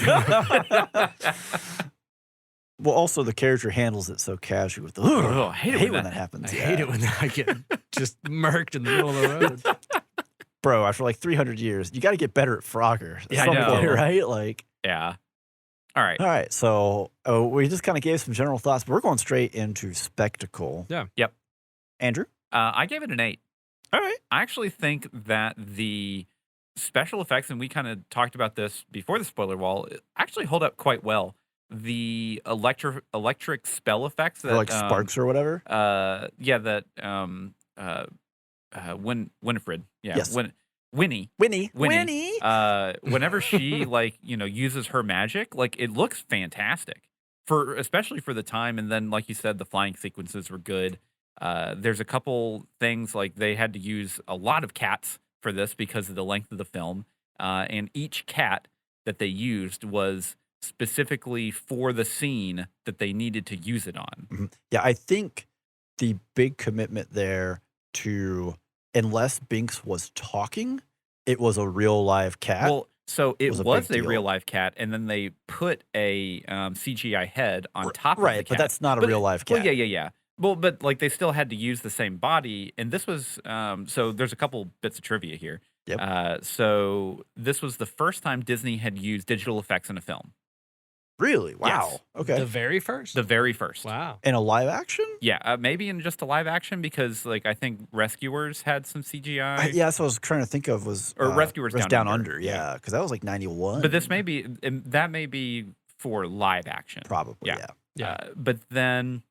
Well, also the character handles it so casually with the. Ugh, I hate when that happens. I hate it when I get just murked in the middle of the road. Bro, after like 300 years, you got to get better at Frogger. At Yeah, I some know. point, right? Like, Yeah. All right. all right. So we just kind of gave some general thoughts, but we're going straight into spectacle. Yeah. Yep. Andrew. I gave it an 8. All right. I actually think that the special effects, and we kind of talked about this before the spoiler wall, actually hold up quite well. The electric spell effects that Or like sparks or whatever. that Winifred, yeah, Yes. Winnie, Winnie. whenever she uses her magic, like it looks fantastic especially for the time. And then, like you said, the flying sequences were good. There's a couple things like they had to use a lot of cats for this because of the length of the film, and each cat that they used was specifically for the scene that they needed to use it on. Mhm. Yeah, I think the big commitment there to, unless Binks was talking, it was a real live cat. Well, so it was was a big a deal. real life cat, and then they put a CGI head on top of the right, cat. but that's not a But- real live cat. Well, yeah. Well, but like they still had to use the same body, and this was so. There's a couple bits of trivia here. Yep. So this was the first time Disney had used digital effects in a film. Really? Wow. Yes. Okay. The very first? The very first. Wow. In a live action? Yeah, maybe in just a live action because, like, I think Rescuers had some CGI. Yeah, that's what I was trying to think of was Or Rescuers Down Under, Under. yeah. Yeah, because that was like 91. But this may be that may be for live action. Probably. Yeah. Yeah. Yeah. But then,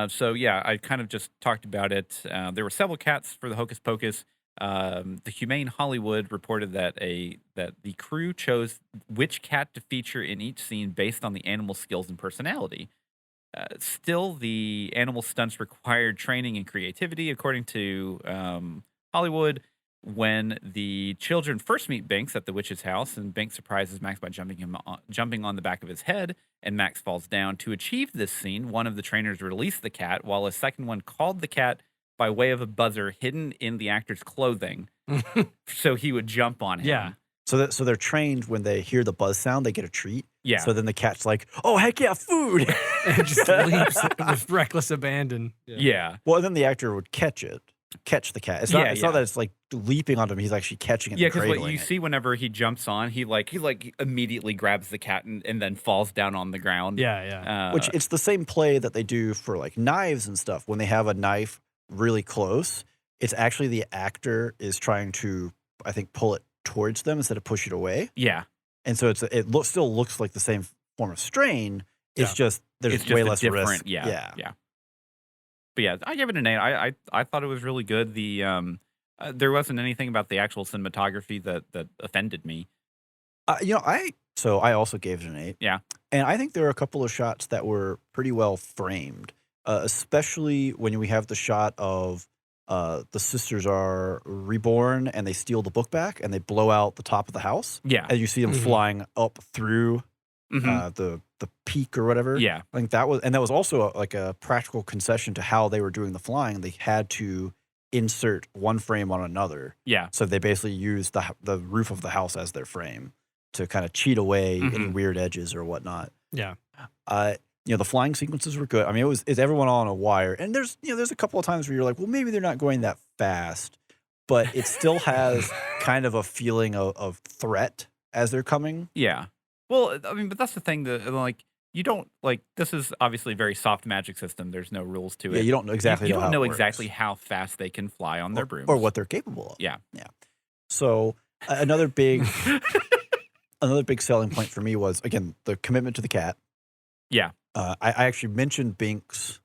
so yeah, I kind of just talked about it. There were several cats for the Hocus Pocus. The Humane Hollywood reported that the crew chose which cat to feature in each scene based on the animal's skills and personality. Still, the animal stunts required training and creativity, according to Hollywood. When the children first meet Binks at the witch's house, and Binks surprises Max by jumping on the back of his head, and Max falls down. To achieve this scene, one of the trainers released the cat, while a second one called the cat by way of a buzzer hidden in the actor's clothing, so he would jump on him. Yeah. So they're trained when they hear the buzz sound, they get a treat. Yeah. So then the cat's like, "Oh heck yeah, food!" It just leaps with reckless abandon. Yeah. Well, and then the actor would catch the cat. It's not. Yeah, It's yeah. not that it's like leaping onto him. He's actually catching it. Yeah, and because what cradling you it. see whenever he jumps on, he immediately grabs the cat and then falls down on the ground. Yeah, yeah. Which it's the same play that they do for like knives and stuff. When they have a knife really close, it's actually the actor is trying to, I think, pull it towards them instead of push it away. Yeah. And so still looks like the same form of strain. It's Yeah. just there's It's just way a less different, risk. Yeah. But yeah, I give it an 8. I thought it was really good. The there wasn't anything about the actual cinematography that offended me. I also gave it an 8. Yeah. And I think there are a couple of shots that were pretty well framed, especially when we have the shot of the sisters are reborn and they steal the book back and they blow out the top of the house. Yeah. And you see them Mhm. flying up through Mhm. the peak or whatever. Yeah. I think that was also like a practical concession to how they were doing the flying. They had to insert one frame on another. Yeah. So they basically used the roof of the house as their frame to kind of cheat away any Mhm. weird edges or whatnot. Yeah. The flying sequences were good. I mean, it's everyone on a wire, and there's a couple of times where you're like, well, maybe they're not going that fast, but it still has kind of a feeling of threat as they're coming. Yeah. Well, I mean, but that's the thing that like you don't like. This is obviously a very soft magic system. There's no rules to it. Yeah, you don't know exactly. You don't how know it works. exactly how fast they can fly on their brooms or what they're capable of. Yeah. So another big selling point for me was again the commitment to the cat. Yeah. I actually mentioned Binks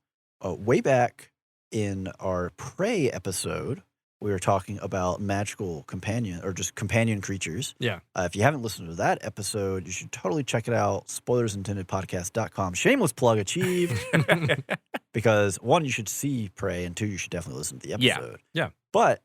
way back in our Prey episode. We were talking about magical companion or just companion creatures. Yeah. If you haven't listened to that episode, you should totally check it out. SpoilersIntendedPodcast.com. Shameless plug achieved. Because one, you should see Prey, and two, you should definitely listen to the Yeah. episode. Yeah. But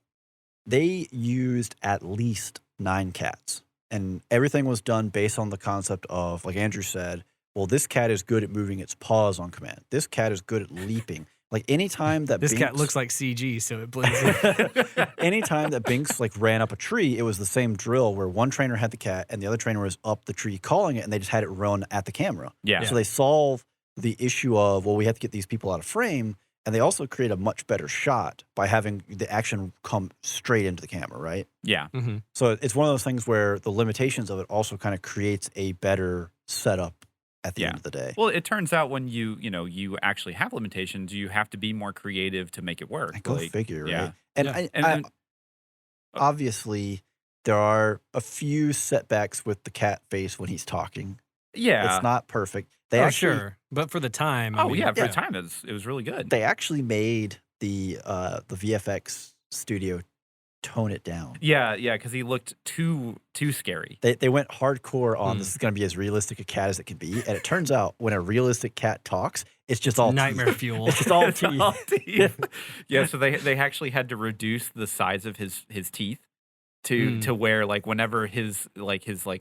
they used at least 9 cats. And everything was done based on the concept of, like Andrew said, well, this cat is good at moving its paws on command. This cat is good at leaping. Like anytime that This cat Binks- looks like CG, so it blends in. anytime that Binks like ran up a tree, it was the same drill where one trainer had the cat and the other trainer was up the tree calling it, and they just had it run at the camera. Yeah. So they solve the issue of, well, we have to get these people out of frame, and they also create a much better shot by having the action come straight into the camera, right? Yeah. Mm-hmm. So it's one of those things where the limitations of it also kind of creates a better setup at the Yeah. end of the day. Well, it turns out when you actually have limitations, you have to be more creative to make it work. Go Like, figure, right? yeah. And, Yeah. And obviously, there are a few setbacks with the cat face when he's talking. yeah. It's not perfect. Sure. But for the time. I Oh mean, yeah, for the time it was really good. They actually made the VFX studio tone it down. Yeah, because he looked too scary. They went hardcore on Hmm. this is going to be as realistic a cat as it can be, and it turns out when a realistic cat talks, it's just all Nightmare teeth. fuel. It's just all It's teeth. all teeth. Yeah, so they actually had to reduce the size of his teeth to where like whenever his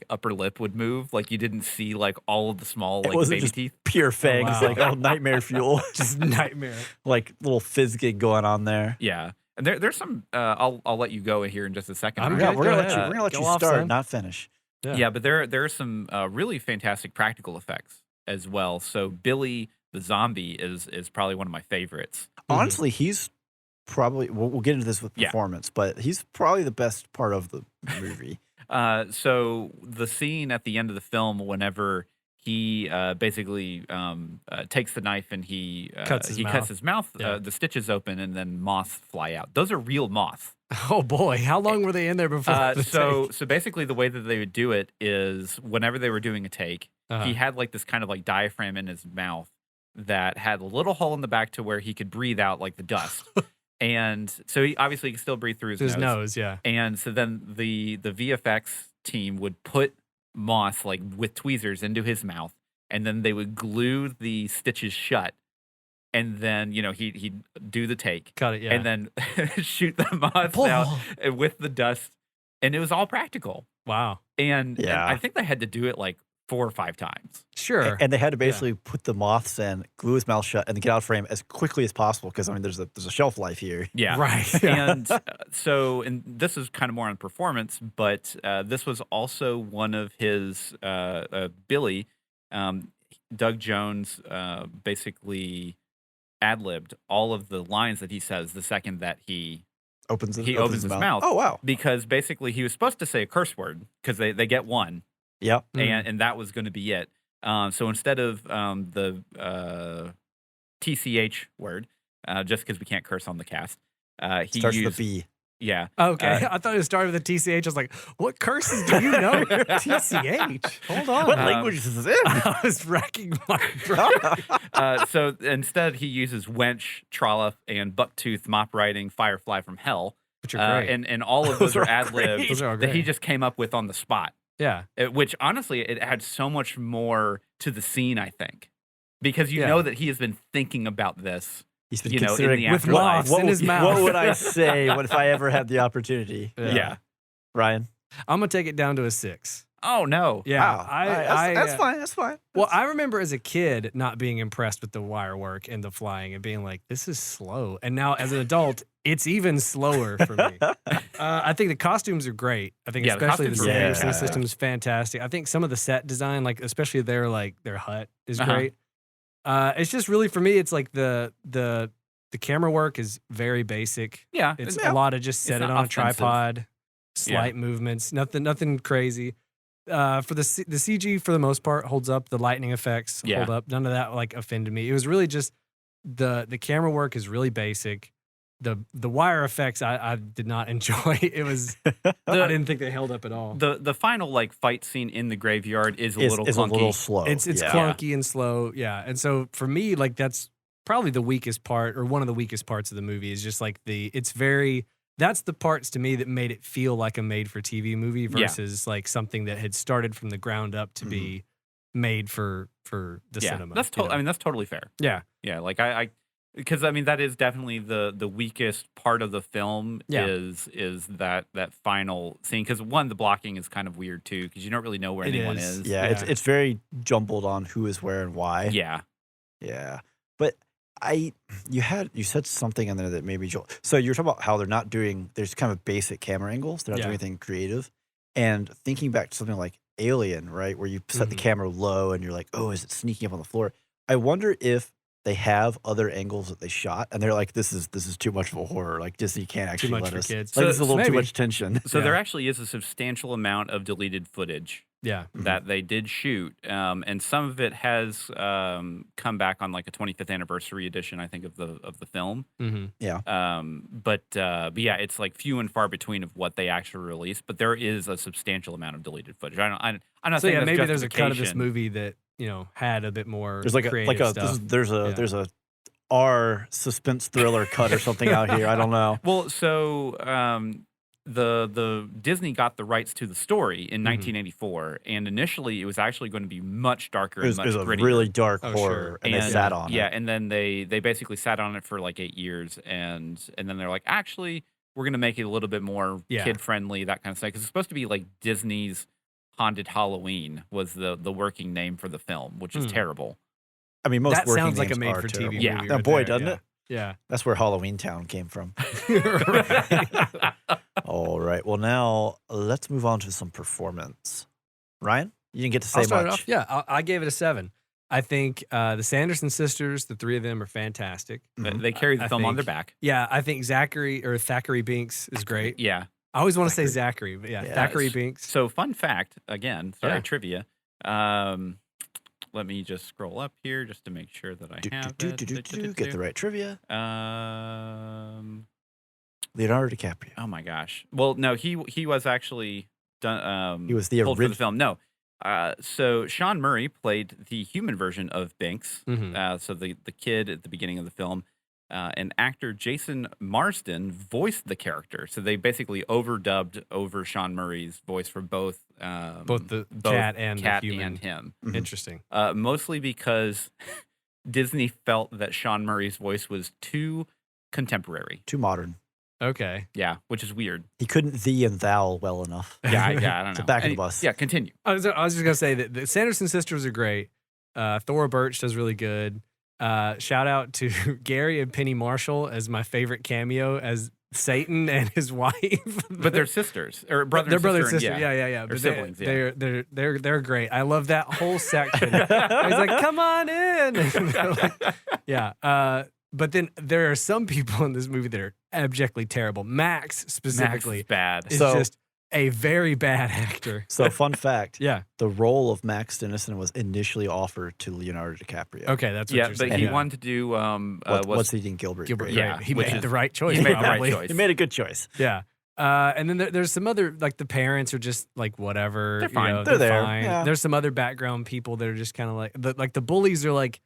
upper lip would move, like you didn't see like all of the small It like wasn't baby just teeth. pure fangs, wow. like nightmare fuel, Just nightmare. like little fizz gig going on there. Yeah. And there's some I'll let you go here in just a second. I'm Ryan. Yeah, good. we're Go gonna ahead. let you Go off, start, son. not finish. Yeah, but there are some really fantastic practical effects as well. So Billy the zombie is probably one of my favorites. Honestly, he's probably we'll get into this with Yeah. performance, but he's probably the best part of the movie. So the scene at the end of the film, whenever he basically takes the knife and he Cuts his mouth. Yeah. the stitches open, and then moths fly out. Those are real moths. Oh boy, how long were they in there before? So basically, the way that they would do it is whenever they were doing a take, he had like this kind of like diaphragm in his mouth that had a little hole in the back to where he could breathe out like the dust. And so he obviously could still breathe through his nose. Yeah. And so then the VFX team would put moss like with tweezers into his mouth, and then they would glue the stitches shut. And then, he'd do the take. Cut it, yeah. And then shoot the moths out with the dust. And it was all practical. Wow. And I think they had to do it like 4 or 5 times. Sure. And they had to basically put the moths in, glue his mouth shut, and then get out of frame as quickly as possible because, there's a shelf life here. Yeah. Right. And and this is kind of more on performance, but this was also one of his, Billy, Doug Jones, basically ad-libbed all of the lines that he says the second that he opens his mouth. Oh, wow. Because basically he was supposed to say a curse word because they get one. Yep. And that was going to be it. So instead of the TCH word, just because we can't curse on the cast, he starts used with a B. Yeah. Okay. I thought it started with a TCH. I was like, what curses do you know? TCH. Hold on. What language is this in? I was racking my brain. So instead, he uses wench, trollop, and bucktooth, mop riding, firefly from hell. Which are great. And all of those are ad-libs Those are that he great. just came up with on the spot. Yeah. Which, honestly, it adds so much more to the scene, I think. Because you know that he has been thinking about this. He's been in considering the with afterlife. moths in his mouth. What would I say if I ever had the opportunity? Yeah. Ryan? I'm going to take it down to a 6. Oh, no. Yeah. Wow. That's fine. That's fine. Well, I remember as a kid not being impressed with the wire work and the flying and being like, this is slow. And now as an adult, it's even slower for me. I think the costumes are great. I think especially the Sanderson system is fantastic. I think some of the set design, like especially their hut is great. It's just really for me, it's like the camera work is very basic. Yeah. It's a lot of just set it on a tripod, slight movements, nothing crazy. For the CG for the most part holds up. The lightning effects hold up. None of that like offended me. It was really just the camera work is really basic. The wire effects I did not enjoy. It was I didn't think they held up at all. The final like fight scene in the graveyard is a little clunky. A little slow. It's clunky and slow. Yeah. And so for me, like that's probably the weakest part or one of the weakest parts of the movie is just like that's the parts to me that made it feel like a made for TV movie versus like something that had started from the ground up to be made for the cinema. That's that's totally fair. Yeah. Yeah. Like because that is definitely the weakest part of the film is that final scene. Because one, the blocking is kind of weird too, because you don't really know where anyone is. Yeah, it's very jumbled on who is where and why. Yeah. Yeah. But you said something in there that made me jolt. So you're talking about how there's kind of basic camera angles. They're not doing anything creative. And thinking back to something like Alien, right, where you set the camera low and you're like, oh, is it sneaking up on the floor? I wonder if they have other angles that they shot, and they're like, "This is too much of a horror. Like Disney can't actually let us. Kids. Like, this is a little too much tension." So there actually is a substantial amount of deleted footage. Yeah, that they did shoot, and some of it has come back on like a 25th anniversary edition, I think, of the film. Yeah. But yeah, it's like few and far between of what they actually released. But there is a substantial amount of deleted footage. I'm not saying that's maybe there's a cut of this justification. movie that had a bit more. There's creative stuff. there's a R suspense thriller cut or something out here. I don't know. Well, so the Disney got the rights to the story in 1984, and initially it was actually going to be much darker and much it was grittier. a really dark horror, and they sat on it. Yeah, and then they basically sat on it for like 8 years, and then they're like, actually, we're going to make it a little bit more kid friendly, that kind of stuff, because it's supposed to be like Disney's Haunted Halloween was the working name for the film, which is terrible. I mean, most that working sounds like a names made are for terrible. TV Yeah. movie. Now, right boy, there, doesn't it? Yeah. That's where Halloween Town came from. All right. Well, now let's move on to some performance. Ryan, you didn't get to say I'll start it much. off. Yeah, I gave it a 7. I think the Sanderson sisters, the 3 of them, are fantastic. They carry the film on their back. Yeah, I think Thackeray Binks is great. Yeah. I always want to say Zachary, but Thackeray Binks. So, fun fact, again, trivia. let me just scroll up here just to make sure that I Do, have do, it. do, do, do, do, get the right trivia. Leonardo DiCaprio. Oh my gosh. Well, no, he was actually done. He was the pulled for the original. film. No. So Sean Murray played the human version of Binks. So the kid at the beginning of the film, and actor Jason Marsden voiced the character. So they basically overdubbed over Sean Murray's voice for both Both cat and the human. and him. Interesting. Mostly because Disney felt that Sean Murray's voice was too contemporary. Too modern. Okay. Yeah, which is weird. He couldn't thee and thou well enough. Yeah, I don't know. It's a back of the bus. Yeah, continue. I was just gonna say that the Sanderson sisters are great. Thora Birch does really good. Shout out to Gary and Penny Marshall as my favorite cameo as Satan and his wife. But they're sisters or brother. They're brother and sister. sister. Yeah. Or But siblings. Yeah. they're great. I love that whole section. He's like, "Come on in." And they're like, yeah. But then there are some people in this movie that are abjectly terrible. Max specifically Max is bad. is So- just a very bad actor. So, fun fact. Yeah. The role of Max Dennison was initially offered to Leonardo DiCaprio. Okay, that's what Yeah, you're but saying. he Yeah. wanted to do What's Eating Gilbert? Gilbert Grape. Yeah, Grape. He which made is- the right choice. he made the right probably. choice. He made a good choice. Yeah. And then there's some other, like the parents are just like whatever. They're fine. You know, They're there, fine. yeah. There's some other background people that are just kind of like the bullies are like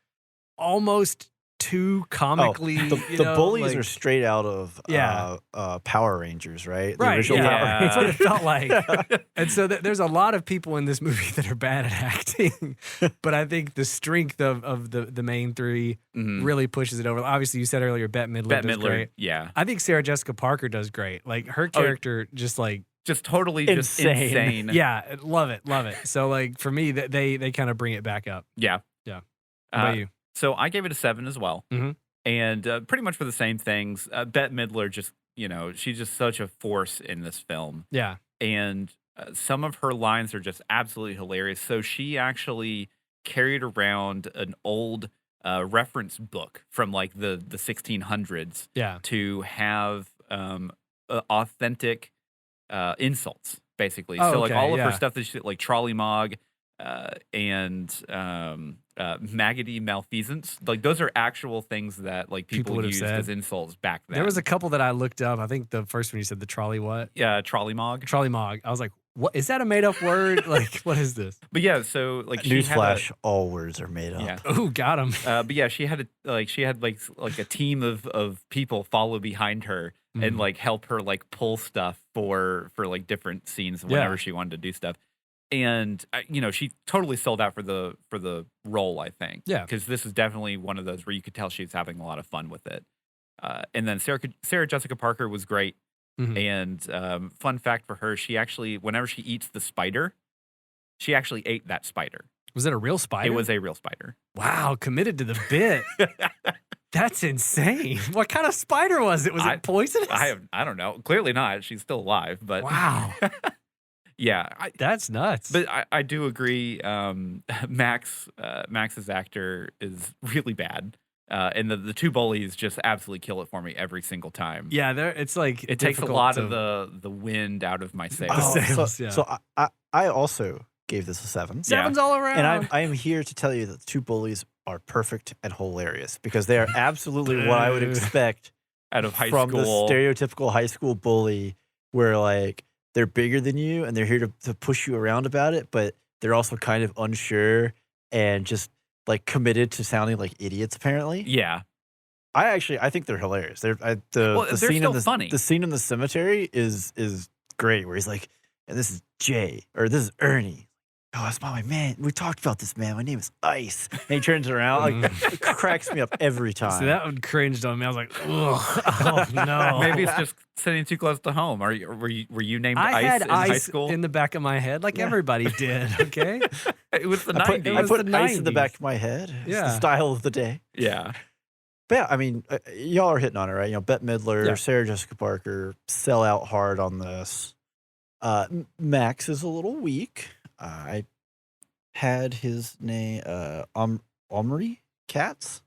almost too comically. The bullies are straight out of Yeah. Power Rangers, right? The right. original Yeah, Power Yeah. that's what it felt like. And so there's a lot of people in this movie that are bad at acting, but I think the strength of the main three Mhm. really pushes it over. Obviously, you said earlier, Bette Midler Bette does Midler. great. Yeah, I think Sarah Jessica Parker does great. Like her character, just like just totally Insane. just insane. yeah, love it. So like for me, they kind of bring it back up. Yeah. Yeah. How about Uh, you? So I gave it a 7 as well. Mhm. And pretty much for the same things. Bette Midler just, she's just such a force in this film. Yeah. And some of her lines are just absolutely hilarious. So she actually carried around an old reference book from like the 1600s Yeah. to have authentic insults, basically. Oh, So like okay, all of her yeah. stuff that she like Trolley Mog and Maggoty Malfeasance, like those are actual things that like People people would have used said. as insults back then. There was a couple that I looked up. I think the first one you said the trolley what? Trolley Mog. Trolley mog. I was like, what is that a made up word? Like, what is this? But yeah, so like she had Newsflash: all words are made up. Yeah. Oh, got him. But yeah, she had a team of people follow behind her and Mhm. like help her like pull stuff for like different scenes Yeah. whenever she wanted to do stuff. And she totally sold out for the role, I think. Yeah. because this is definitely one of those where you could tell she's having a lot of fun with it. And then Sarah Jessica Parker was great. Mhm. And fun fact for her, she actually, whenever she eats the spider, she actually ate that spider. Was it a real spider? It was a real spider. Wow, committed to the bit. That's insane. What kind of spider was it? Was it poisonous? I don't know. Clearly not. She's still alive, but Wow. yeah. That's nuts. But I do agree. Max's actor is really bad, and the two bullies just absolutely kill it for me every single time. yeah, it's like It takes a difficult lot to- of the wind out of my sails. Oh, sails, yeah. So I also gave this a 7. Sevens all around. And I am here to tell you that the two bullies are perfect and hilarious because they are absolutely what I would Boo. expect Out of high from school. the stereotypical high school bully, where like they're bigger than you and they're here to push you around about it, but they're also kind of unsure and just like committed to sounding like idiots. Apparently, Yeah. I think they're hilarious. The They're scene still in the funny. the scene in the cemetery is great, where he's like, and this is Jay or this is Ernie. Oh, that's my man. We talked about this, man. My name is Ice. And he turns around, like, it cracks me up every time. See, that one cringed on me. I was like, ugh. Oh, no. Maybe it's just sitting too close to home. Were you named I Ice had in high ice school? in the back of my head like Yeah. everybody did, okay? It was the I put, 90s. I was put the ice in the 90s. back of my head. It's Yeah. the style of the day. Yeah. But yeah, I mean, y'all are hitting on it, right? Bette Midler, Yeah. Sarah Jessica Parker sell out hard on this. Max is a little weak. I had his name, Omri Katz.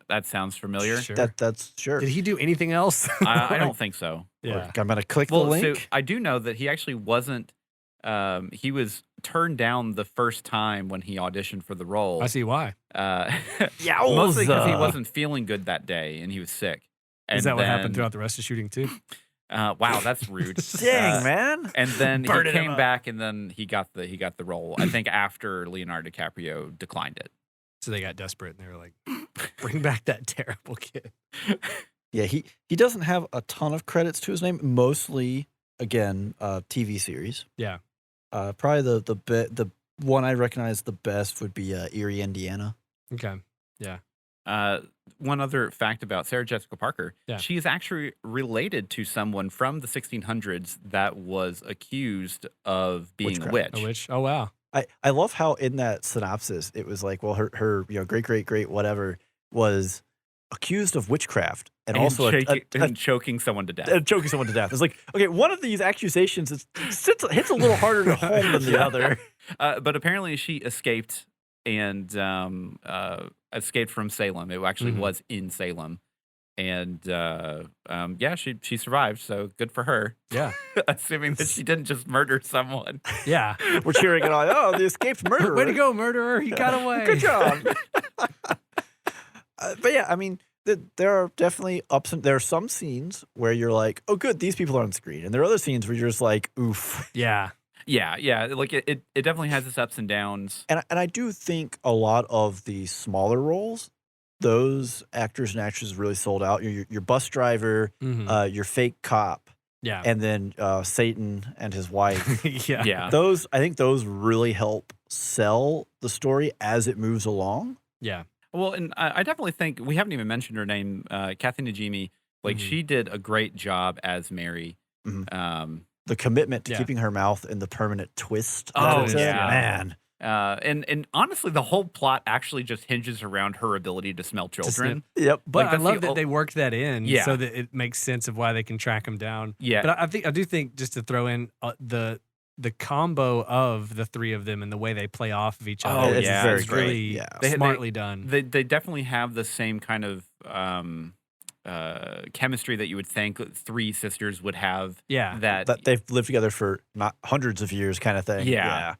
That sounds familiar. Sure. That's sure. Did he do anything else? I don't think so. Yeah. I'm gonna click Well, the link. so I do know that he actually wasn't he was turned down the first time when he auditioned for the role. I see why. Uh, Yowza. mostly because he wasn't feeling good that day and he was sick. And Is that what happened then- throughout the rest of shooting too? Wow, that's rude. Dang, man. And then he Burning him came up. back, and then he got the role. I think after Leonardo DiCaprio declined it. So they got desperate and they were like, "Bring back that terrible kid." Yeah, he doesn't have a ton of credits to his name. Mostly, again, TV series. Yeah. Probably the one I recognize the best would be Erie, Indiana. Okay. Yeah. One other fact about Sarah Jessica Parker, Yeah. she is actually related to someone from the 1600s that was accused of being a Witchcraft. witch. A witch. Oh wow. I love how in that synopsis it was like, well, her great whatever was accused of witchcraft and also choking someone to death. choking someone to death. It's like, okay, one of these accusations hits a little harder to home than the other. But apparently she escaped and escaped from Salem. It actually was in Salem. And yeah, she survived, so good for her. Yeah. Assuming that she didn't just murder someone. Yeah. We're cheering it on. Oh, the escaped murderer. Way to go, murderer! He got away. Good job. But yeah, I mean, there are definitely there are some scenes where you're like, oh, good, these people are on screen, and there are other scenes where you're just like, oof. Yeah. Yeah. Like it definitely has its ups and downs. And I do think a lot of the smaller roles, those actors and actresses really sold out. Your bus driver, Mhm. your fake cop, Yeah. and then Satan and his wife. Yeah. Yeah. I think those really help sell the story as it moves along. Yeah. Well, and I definitely think we haven't even mentioned her name, Kathy Najimy. Like she did a great job as Mary. Mhm. The commitment to Yeah. keeping her mouth in the permanent twist. Oh, that it's in, yeah. man. And honestly, the whole plot actually just hinges around her ability to smell children. Yep. But Like, I that's love the that they worked that in Yeah. so that it makes sense of why they can track him down. Yeah. But I do think just to throw in the combo of the three of them and the way they play off of each Oh, other it's yeah, very is great. really Yeah. smartly done. They definitely have the same kind of chemistry that you would think three sisters would have. Yeah. That They've lived together for not hundreds of years, kind of thing. Yeah.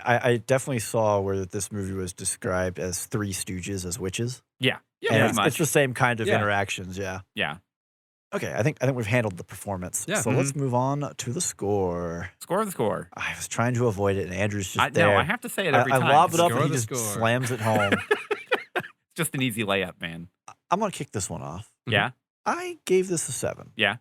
I definitely saw where this movie was described as Three Stooges as witches. yeah. Yeah, And pretty it's much. the same kind of Yeah. interactions. Yeah. Yeah. Okay, I think we've handled the performance. Yeah. So let's move on to the score. Score the score. I was trying to avoid it, and Andrew's just there. No, I have to say it every I time. lob it up, Score and he the just score. slams it home. It's just an easy layup, man. I'm gonna kick this one off. Mhm. Yeah. I gave this a 7. Yeah.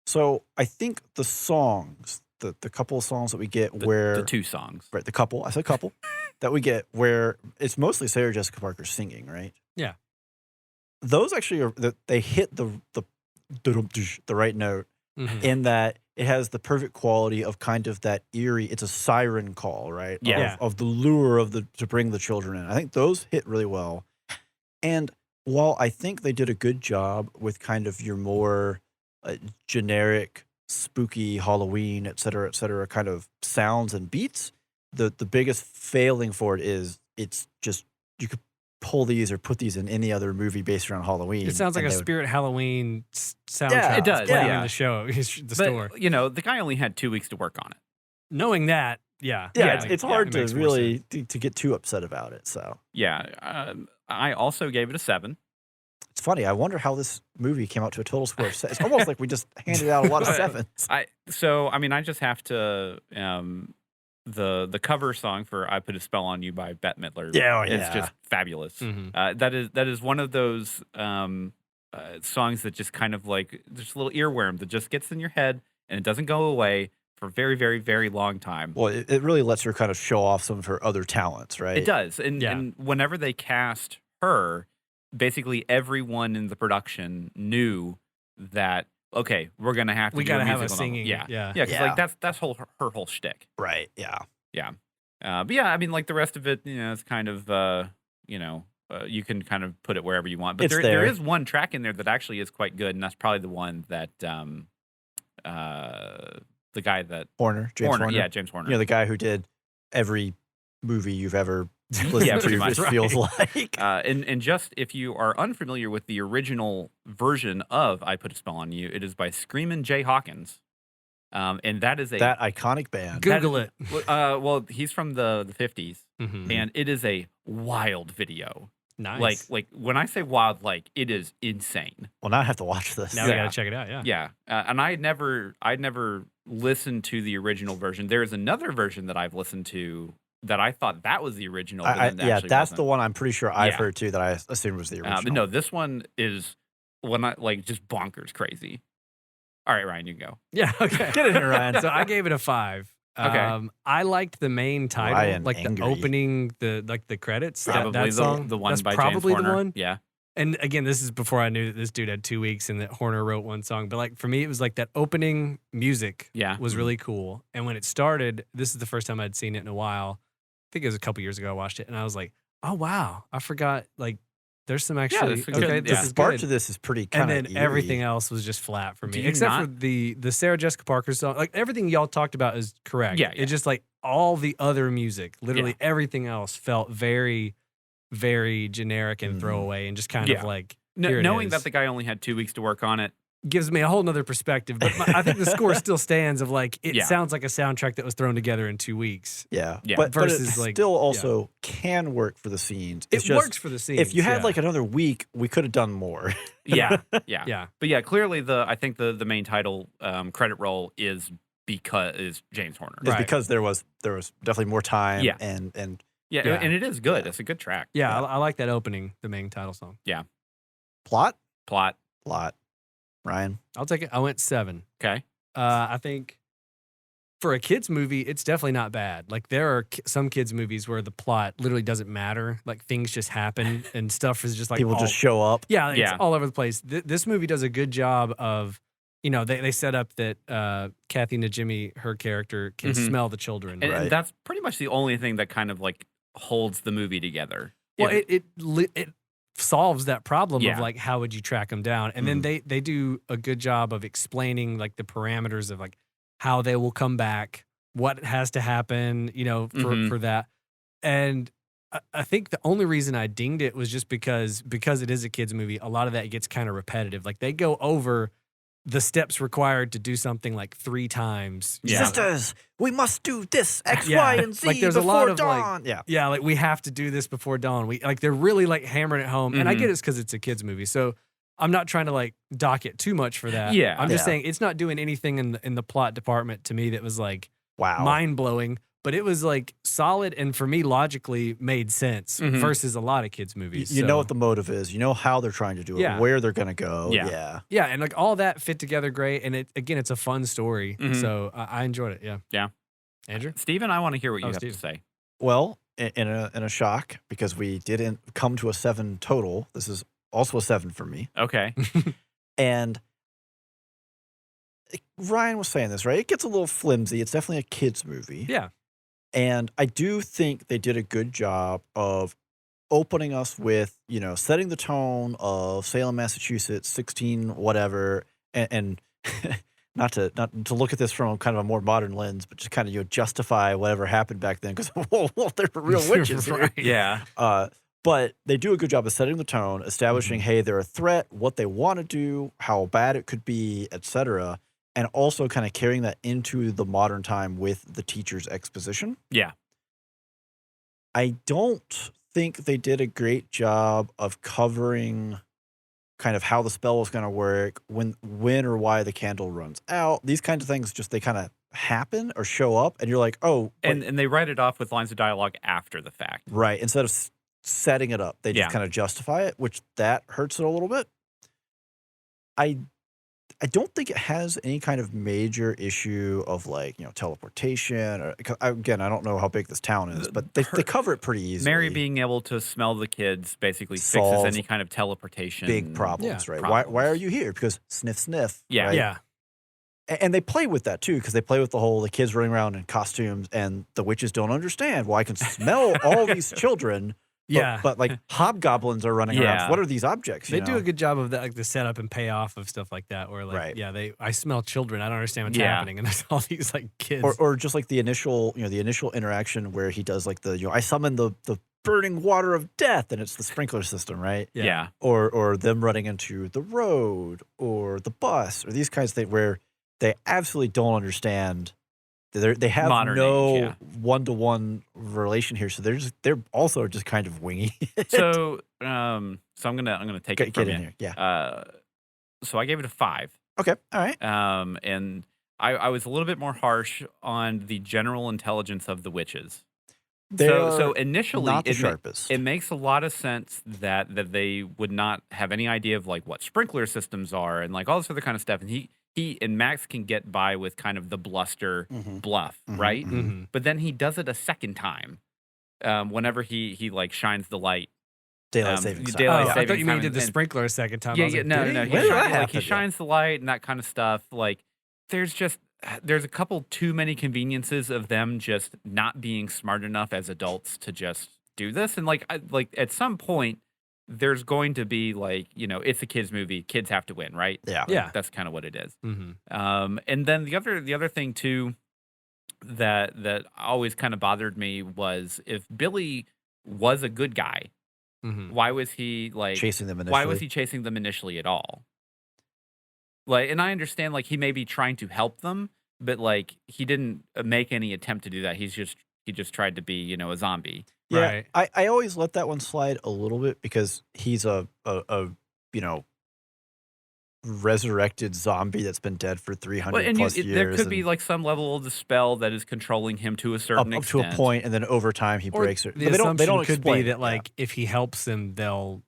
So I think the songs, the couple of songs that we get where The two songs. right, the couple, I said couple that we get where it's mostly Sarah Jessica Parker singing, right? Yeah. Those actually are they hit the right note Mhm. in that it has the perfect quality of kind of that eerie. It's a siren call, right? Yeah. Of the lure of to bring the children in. I think those hit really well. And while I think they did a good job with kind of your more generic, spooky Halloween, et cetera, kind of sounds and beats, the biggest failing for it is it's just you could pull these or put these in any other movie based around Halloween. It sounds like and a they would- Spirit Halloween soundtrack. Yeah, it does, playing yeah. in the show, the store. But, you know, the guy only had 2 weeks to work on it. Knowing that, yeah. Yeah, Yeah, it's yeah, hard it to makes more really to get too upset about it. So Yeah. I also gave it a 7. it's funny. I wonder how this movie came out to a total score of 7. It's almost like we just handed out a lot of 7s. I just have to the cover song for "I Put a Spell on You" by Bette Midler. Yeah, oh, It's yeah. just fabulous. Mhm. That is one of those songs that just kind of like there's a little earworm that just gets in your head and it doesn't go away for a very, very, very long time. Well, it really lets her kind of show off some of her other talents, right? It does, and, Yeah. and whenever they cast her, basically everyone in the production knew that okay, we're gonna have to. We do gotta a have a musical number. singing, Yeah, yeah. yeah, because Yeah. like that's her whole shtick. Right. Yeah. But yeah, I mean, like the rest of it, you know, it's kind of, you can kind of put it wherever you want. But It's there there. is one track in there that actually is quite good, and that's probably the one that the guy that James Horner. yeah, James Horner. You know, the guy who did every movie you've ever listened Yeah, to, pretty much. it feels like. And just if you are unfamiliar with the original version of "I Put a Spell on You," it is by Screamin' Jay Hawkins. And that is That iconic band. Google it. Well, he's from the 50s, Mhm. and it is a wild video. Nice. Like when I say wild, like it is insane. Well, now I have to watch this. now we yeah. gotta check it out. Yeah. Yeah, and I'd never listened to the original version. There's another version that I've listened to that I thought that was the original. But then Yeah, actually that's wasn't. the one I'm pretty sure I've Yeah. heard too that I assumed was the original. But no, this one is just bonkers crazy. All right, Ryan, you can go. Yeah. Okay. Get in here, Ryan. So I gave it a 5. Okay. I liked the main title, Ryan like angry. the opening, the credits. Probably that song. the one That's by probably James the Horner. one. Yeah. And again, this is before I knew that this dude had 2 weeks and that Horner wrote one song. But like for me, it was like that opening music Yeah. was really cool. And when it started, this is the first time I'd seen it in a while. I think it was a couple years ago I watched it, and I was like, oh wow, I forgot. Like there's some actually that's a good- okay. yeah. This The is start good. to this is pretty And kind of then everything else was just flat for Do me, you except not- for the Sarah Jessica Parker song. Like everything y'all talked about is correct. Yeah, yeah. It's just like all the other music, literally everything else felt very, very generic and Mhm. throwaway, and just kind Yeah. of like here it Knowing is. that the guy only had 2 weeks to work on it. gives me a whole nother perspective. But I think the score still stands of like it Yeah. sounds like a soundtrack that was thrown together in 2 weeks. Yeah. Yeah. But Versus, it like, still also can work for the scenes. It's It just, works for the scene. if you had like another week, we could have done more. Yeah, yeah, yeah. But yeah, clearly I think the main title credit roll is James Horner. It's Right. because there was definitely more time. Yeah. And Yeah, Yeah. and it is good. It's a good track. Yeah, I like that opening, the main title song. plot. Plot. Ryan. I'll take it. I went 7. Okay. I think for a kids movie, it's definitely not bad. Like there are some kids movies where the plot literally doesn't matter. Like things just happen and stuff is just like People all- just show up. yeah, it's Yeah. all over the place. This movie does a good job of, they set up that Kathy Najimy, her character, can Mhm. smell the children. And, Right. and that's pretty much the only thing that kind of like holds the movie together. Well, If- it solves that problem Yeah. of like how would you track them down, and then they do a good job of explaining like the parameters of like how they will come back, what has to happen, Mhm. for that. And I think the only reason I dinged it was just because it is a kids movie. A lot of that gets kind of repetitive. Like they go over the steps required to do something like 3 times. Yeah. Sisters, we must do this X, Yeah. Y, and Z Like, there's a before lot of, like, dawn. Yeah. Yeah, like we have to do this before dawn. They're really like hammering it home, and I Mhm. get it's because it's a kids movie. So I'm not trying to like dock it too much for that. Yeah. I'm just Yeah. saying it's not doing anything in the plot department to me that was like Wow. mind blowing, but it was like solid and for me logically made sense Mhm. versus a lot of kids movies. You So, know what the motive is. You know how they're trying to do it, Yeah. where they're going to go. Yeah. Yeah. yeah, and like all that fit together great, and it's a fun story. Mhm. So I enjoyed it. Yeah. Yeah. Andrew. Steven, I want to hear what you Oh, have Steven. to say. Well, in a shock, because we didn't come to a 7 total. This is also a 7 for me. Okay. And Ryan was saying this, right? It gets a little flimsy. It's definitely a kids movie. Yeah. And I do think they did a good job of opening us with, setting the tone of Salem, Massachusetts, 16 whatever, and not to look at this from kind of a more modern lens, but just kind of justify whatever happened back then, because well, there were real witches here. Right. Yeah. But they do a good job of setting the tone, establishing, hey, they're a threat, what they want to do, how bad it could be, etc., and also kind of carrying that into the modern time with the teacher's exposition. Yeah. I don't think they did a great job of covering kind of how the spell was going to work, when or why the candle runs out. These kinds of things they kind of happen or show up, and you're like, oh, but- And they write it off with lines of dialogue after the fact. right. Instead of setting it up, they just Yeah. kind of justify it, which that hurts it a little bit. I don't think it has any kind of major issue of teleportation or, again, I don't know how big this town is, but they cover it pretty easily. Mary being able to smell the kids basically Solves fixes any kind of teleportation. big problems, Yeah. right? Why are you here? Because sniff, Yeah. right? Yeah. And they play with that too, because they play with the kids running around in costumes, and the witches don't understand. Well, I can smell all these children. Yeah. But like hobgoblins are running around. Yeah. What are these objects? They you do know? a good job of that, like the setup and payoff of stuff like that. Where Right. I smell children. I don't understand what's Yeah. happening, and there's all these like kids. Or just like the initial interaction where he does like I summon the burning water of death, and it's the sprinkler system, right? Yeah. Or them running into the road or the bus or these kinds of things where they absolutely don't understand. They have Modern no age, yeah. one-to-one relation here, so they're also just kind of winging it. So I'm gonna take it Get from in you. here, yeah. So I gave it a 5. Okay, all right. And I was a little bit more harsh on the general intelligence of the witches. They So are initially, not the it sharpest. makes a lot of sense that they would not have any idea of like what sprinkler systems are and like all this other kind of stuff. And he and Max can get by with kind of the bluster Mhm. bluff, Mhm, right? mhm. Mm-hmm. But then he does it a second time, whenever he like shines the light. Daylight savings time. Daylight I savings thought you mean time he did the and- sprinkler a second time. I Yeah, was yeah, like, no, did no, he? he When did that shines, like he happen? Yeah. shines the light and that kind of stuff. Like, there's a couple too many conveniences of them just not being smart enough as adults to just do this. And like, like at some point, there's going to be like, it's a kids movie. Kids have to win, right? Yeah. Like, Yeah. that's kind of what it is. Mm-hmm. And then the other thing too that always kind of bothered me was if Billy was a good guy, Mm-hmm. why was he like Chasing them initially. why was he chasing them initially at all? Like, and I understand like he may be trying to help them, but like he didn't make any attempt to do that. He just tried to be, a zombie. Yeah, Right. I always let that one slide a little bit because he's a resurrected zombie that's been dead for 300 Well, and plus there years. could be and like some level of the spell that is controlling him to a certain up to extent. a point, and then over time he Or breaks it. the But assumption they don't could be explain that it, yeah. like if he helps them, they'll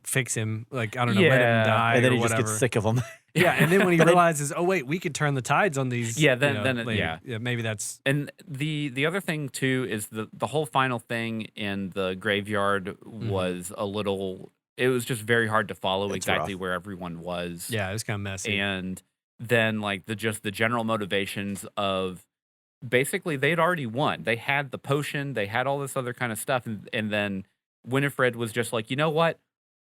fix him. Like I don't know, let him Yeah. die And then or he just whatever. gets sick of them. Yeah, and then when he But then- realizes, oh wait, we could turn the tides on these. Yeah, then later. Maybe that's And the other thing too is the whole final thing in the graveyard was a little. It was just very hard to follow It's exactly rough. where everyone was. it was kind of messy. And then like the general motivations of basically they'd already won. They had the potion, they had all this other kind of stuff, and then Winifred was just like, you know what?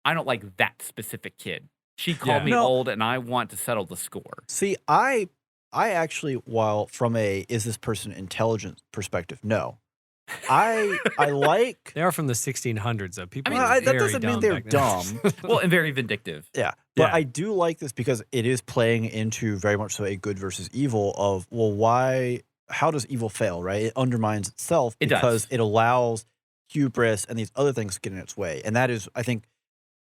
I don't like that specific kid. She called Yeah. me No. old, and I want to settle the score. See, I actually, while from a is this person intelligent perspective, no. I like. They are from the 1600s, though. People mean, were that very doesn't mean dumb they're back then. dumb. Well, and very vindictive. Yeah, but Yeah. I do like this because it is playing into very much so a good versus evil of, well, why? How does evil fail? Right, it undermines itself It does. because it allows hubris and these other things to get in its way, and that is, I think,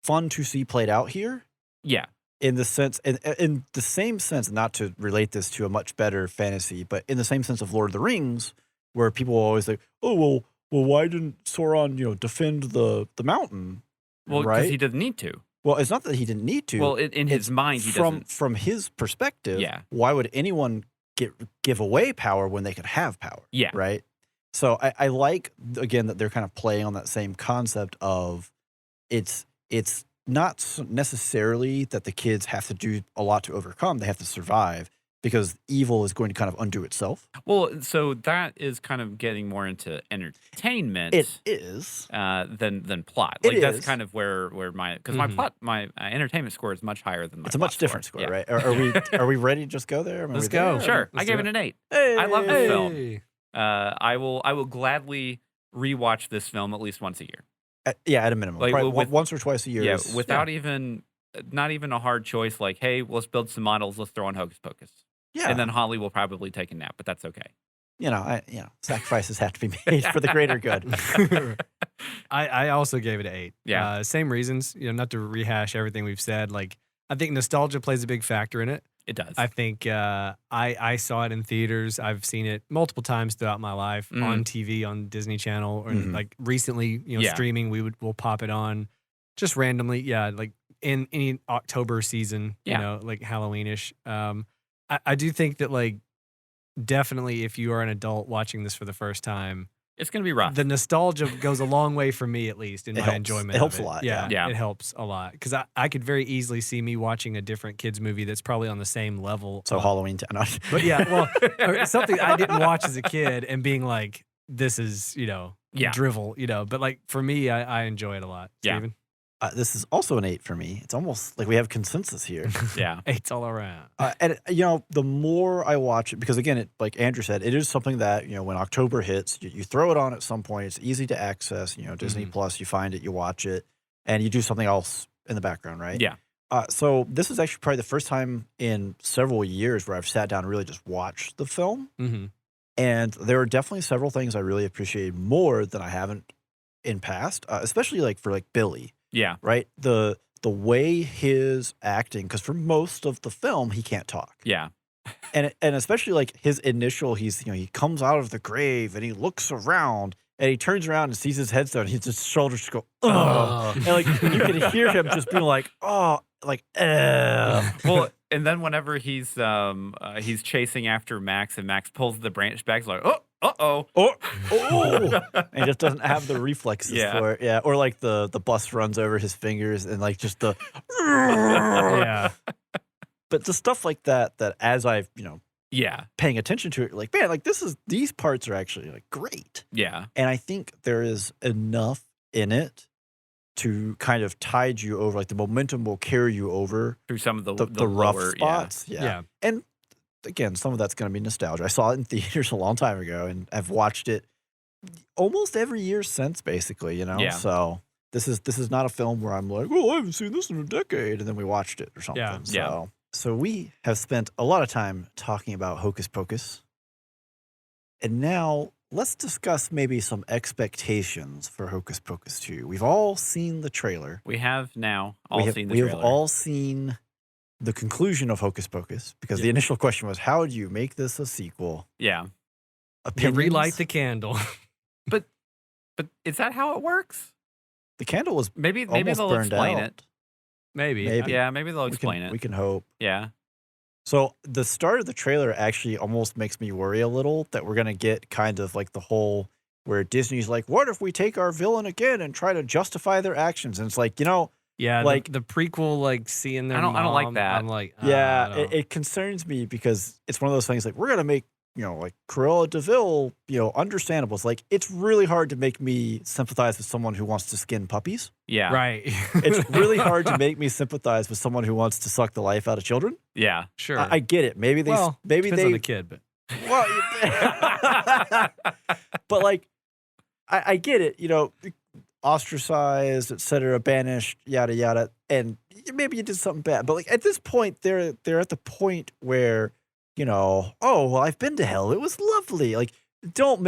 fun to see played out here. Yeah. In the sense, in the same sense, not to relate this to a much better fantasy, but in the same sense of Lord of the Rings, where people are always like, oh well, why didn't Sauron defend the mountain? Well, because right? he doesn't need to. Well, it's not that he didn't need to. Well, in his It's mind, he from doesn't. from his perspective. Yeah. Why would anyone give away power when they could have power? Yeah. Right. So I like again that they're kind of playing on that same concept of it's not necessarily that the kids have to do a lot to overcome. They have to survive because evil is going to kind of undo itself. Well, so that is kind of getting more into entertainment. It is. Than plot. It Like that's is. kind of where my Mhm. my entertainment score is much higher than my. It's a plot much different score, Yeah. right? Are we ready to just go there? I mean, Let's are we there? go. Sure, I Let's gave do it an 8. Hey! I love this film. Hey. I will gladly rewatch this film at least once a year. Yeah, at a minimum, Like, probably with- once or twice a year. Yeah, is- without even not even a hard choice. Like, hey, let's build some models. Let's throw in Hocus Pocus. yeah, And then Holly will probably take a nap, but that's okay. sacrifices have to be made for the greater good. I also gave it an 8. Yeah. Same reasons. Not to rehash everything we've said. Like I think nostalgia plays a big factor in it. It does. I think I saw it in theaters. I've seen it multiple times throughout my life Mhm. on TV, on Disney Channel, or Mhm. like recently, Yeah. streaming. We'll pop it on just randomly. Yeah, like in any October season, Yeah. like Halloweenish. I do think that like definitely if you are an adult watching this for the first time, it's gonna be rough. the nostalgia goes a long way for me, at least in It my helps. enjoyment. It helps of a lot, Yeah, yeah. it helps a lot because I could very easily see me watching a different kids movie that's probably on the same level. So of- Halloween, but yeah, well, or something I didn't watch as a kid and being like, this is Yeah. drivel, But like for me, I enjoy it a lot. Yeah. Steven? this is also an 8 for me. It's almost like we have consensus here. Yeah. 8's all around. And the more I watch it, because again, like Andrew said, it is something that when October hits, you throw it on at some point. It's easy to access. Disney Mhm. Plus, you find it, you watch it, and you do something else in the background, right? Yeah. So this is actually probably the first time in several years where I've sat down and really just watched the film. Mm-hmm. And there are definitely several things I really appreciated more than I haven't in past, especially like for like Billy, Yeah. right? The way his acting, because for most of the film he can't talk, Yeah. and especially like his initial, he comes out of the grave and he looks around and he turns around and sees his headstone. His shoulders just go, oh, and like you can hear him just being like, oh, like, Well, and then whenever he's chasing after Max and Max pulls the branch back, he's like, oh, uh-oh. oh, and he just doesn't have the reflexes Yeah. for it. Yeah, or like the bus runs over his fingers and like just the Yeah. But the stuff like that as I've Yeah. paying attention to it, like, man, like these parts are actually like great, Yeah. and I think there is enough in it to kind of tide you over. Like the momentum will carry you over Through some of the rough lower, spots. Yeah. And again, some of that's going to be nostalgia. I saw it in theaters a long time ago, and I've watched it almost every year since, basically. Yeah. So this is not a film where I'm like, oh, I haven't seen this in a decade, and then we watched it or something. Yeah. So we have spent a lot of time talking about Hocus Pocus, and now let's discuss maybe some expectations for Hocus Pocus 2. We've all seen the trailer. We have now we have, seen the we trailer. have all seen the conclusion of Hocus Pocus, because the initial question was, how do you make this a sequel? Yeah. You Opinions? relight the candle. But is that how it works? The candle was Maybe almost they'll burned explain out. it. Maybe. Maybe. Yeah, maybe they'll We explain can, it. we can hope. Yeah. So the start of the trailer actually almost makes me worry a little that we're going to get kind of like the whole where Disney's like, what if we take our villain again and try to justify their actions? And it's like, Yeah, like the prequel, like seeing their I don't like mom, that. I'm like, yeah, I don't know. it concerns me because it's one of those things like we're going to make, like Cruella de Vil, understandable. It's like, it's really hard to make me sympathize with someone who wants to skin puppies. Yeah. Right. It's really hard to make me sympathize with someone who wants to suck the life out of children. Yeah. Sure. I get it. Maybe they, depends on the kid, but well, but like, I get it, ostracized, etc., banished, yada yada, and maybe you did something bad. But like at this point, they're at the point where, oh well, I've been to hell. It was lovely. Like, don't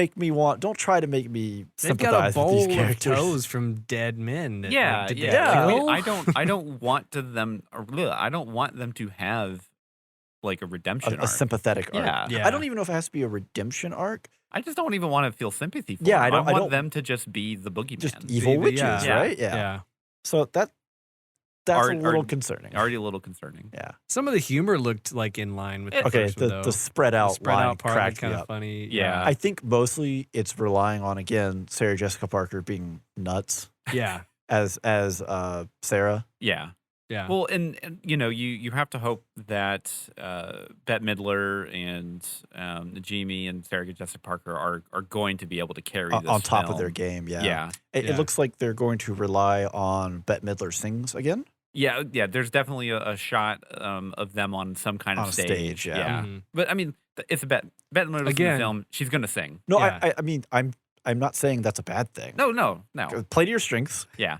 try to make me they've got a sympathize with these bowl of characters. toes from dead men. That, Yeah. like, did they Yeah. kill? I don't want them to have like a redemption A arc. sympathetic arc. Yeah. Yeah. I don't even know if it has to be a redemption arc. I just don't even want to feel sympathy for Yeah, them. I don't- I want don't- them to just be the boogeyman. Just evil witches, yeah. right? Yeah. So that's Are- a little are- concerning. Already a little concerning. Yeah. Some of the humor looked like in line with the Okay. first one, The though. spread out spread line out part was cracked me kind up. of funny. Yeah. I think mostly it's relying on, again, Sarah Jessica Parker being nuts Yeah. as Sarah. Yeah. Yeah. Well, and you have to hope that Bette Midler and Jamie and Sarah Jessica Parker are going to be able to carry this On top of film. their game. Yeah. Yeah. It Yeah. looks like they're going to rely on Bette Midler sings again. Yeah, there's definitely a shot of them on some kind of On a stage, yeah. Mhm. But I mean, it's a Bette Midler's in the Again- film. She's gonna sing. No, Yeah. I mean, I'm not saying that's a bad thing. No. Play to your strengths. Yeah.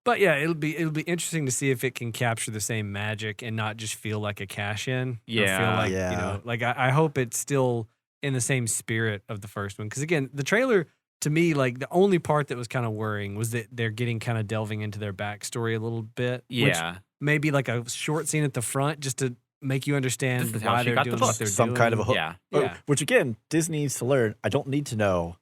But yeah, it'll be interesting to see if it can capture the same magic and not just feel like a cash in. Or Yeah. feel like, Yeah. like I hope it's still in the same spirit of the first one. Because again, the trailer to me, like the only part that was kind of worrying was that they're getting kind of delving into their backstory a little bit. Which Yeah. maybe like a short scene at the front just to make you understand This is how why she they're got the doing book. what they're Some doing. kind of a hook. Yeah. Yeah. Which again, Disney needs to learn. I don't need to know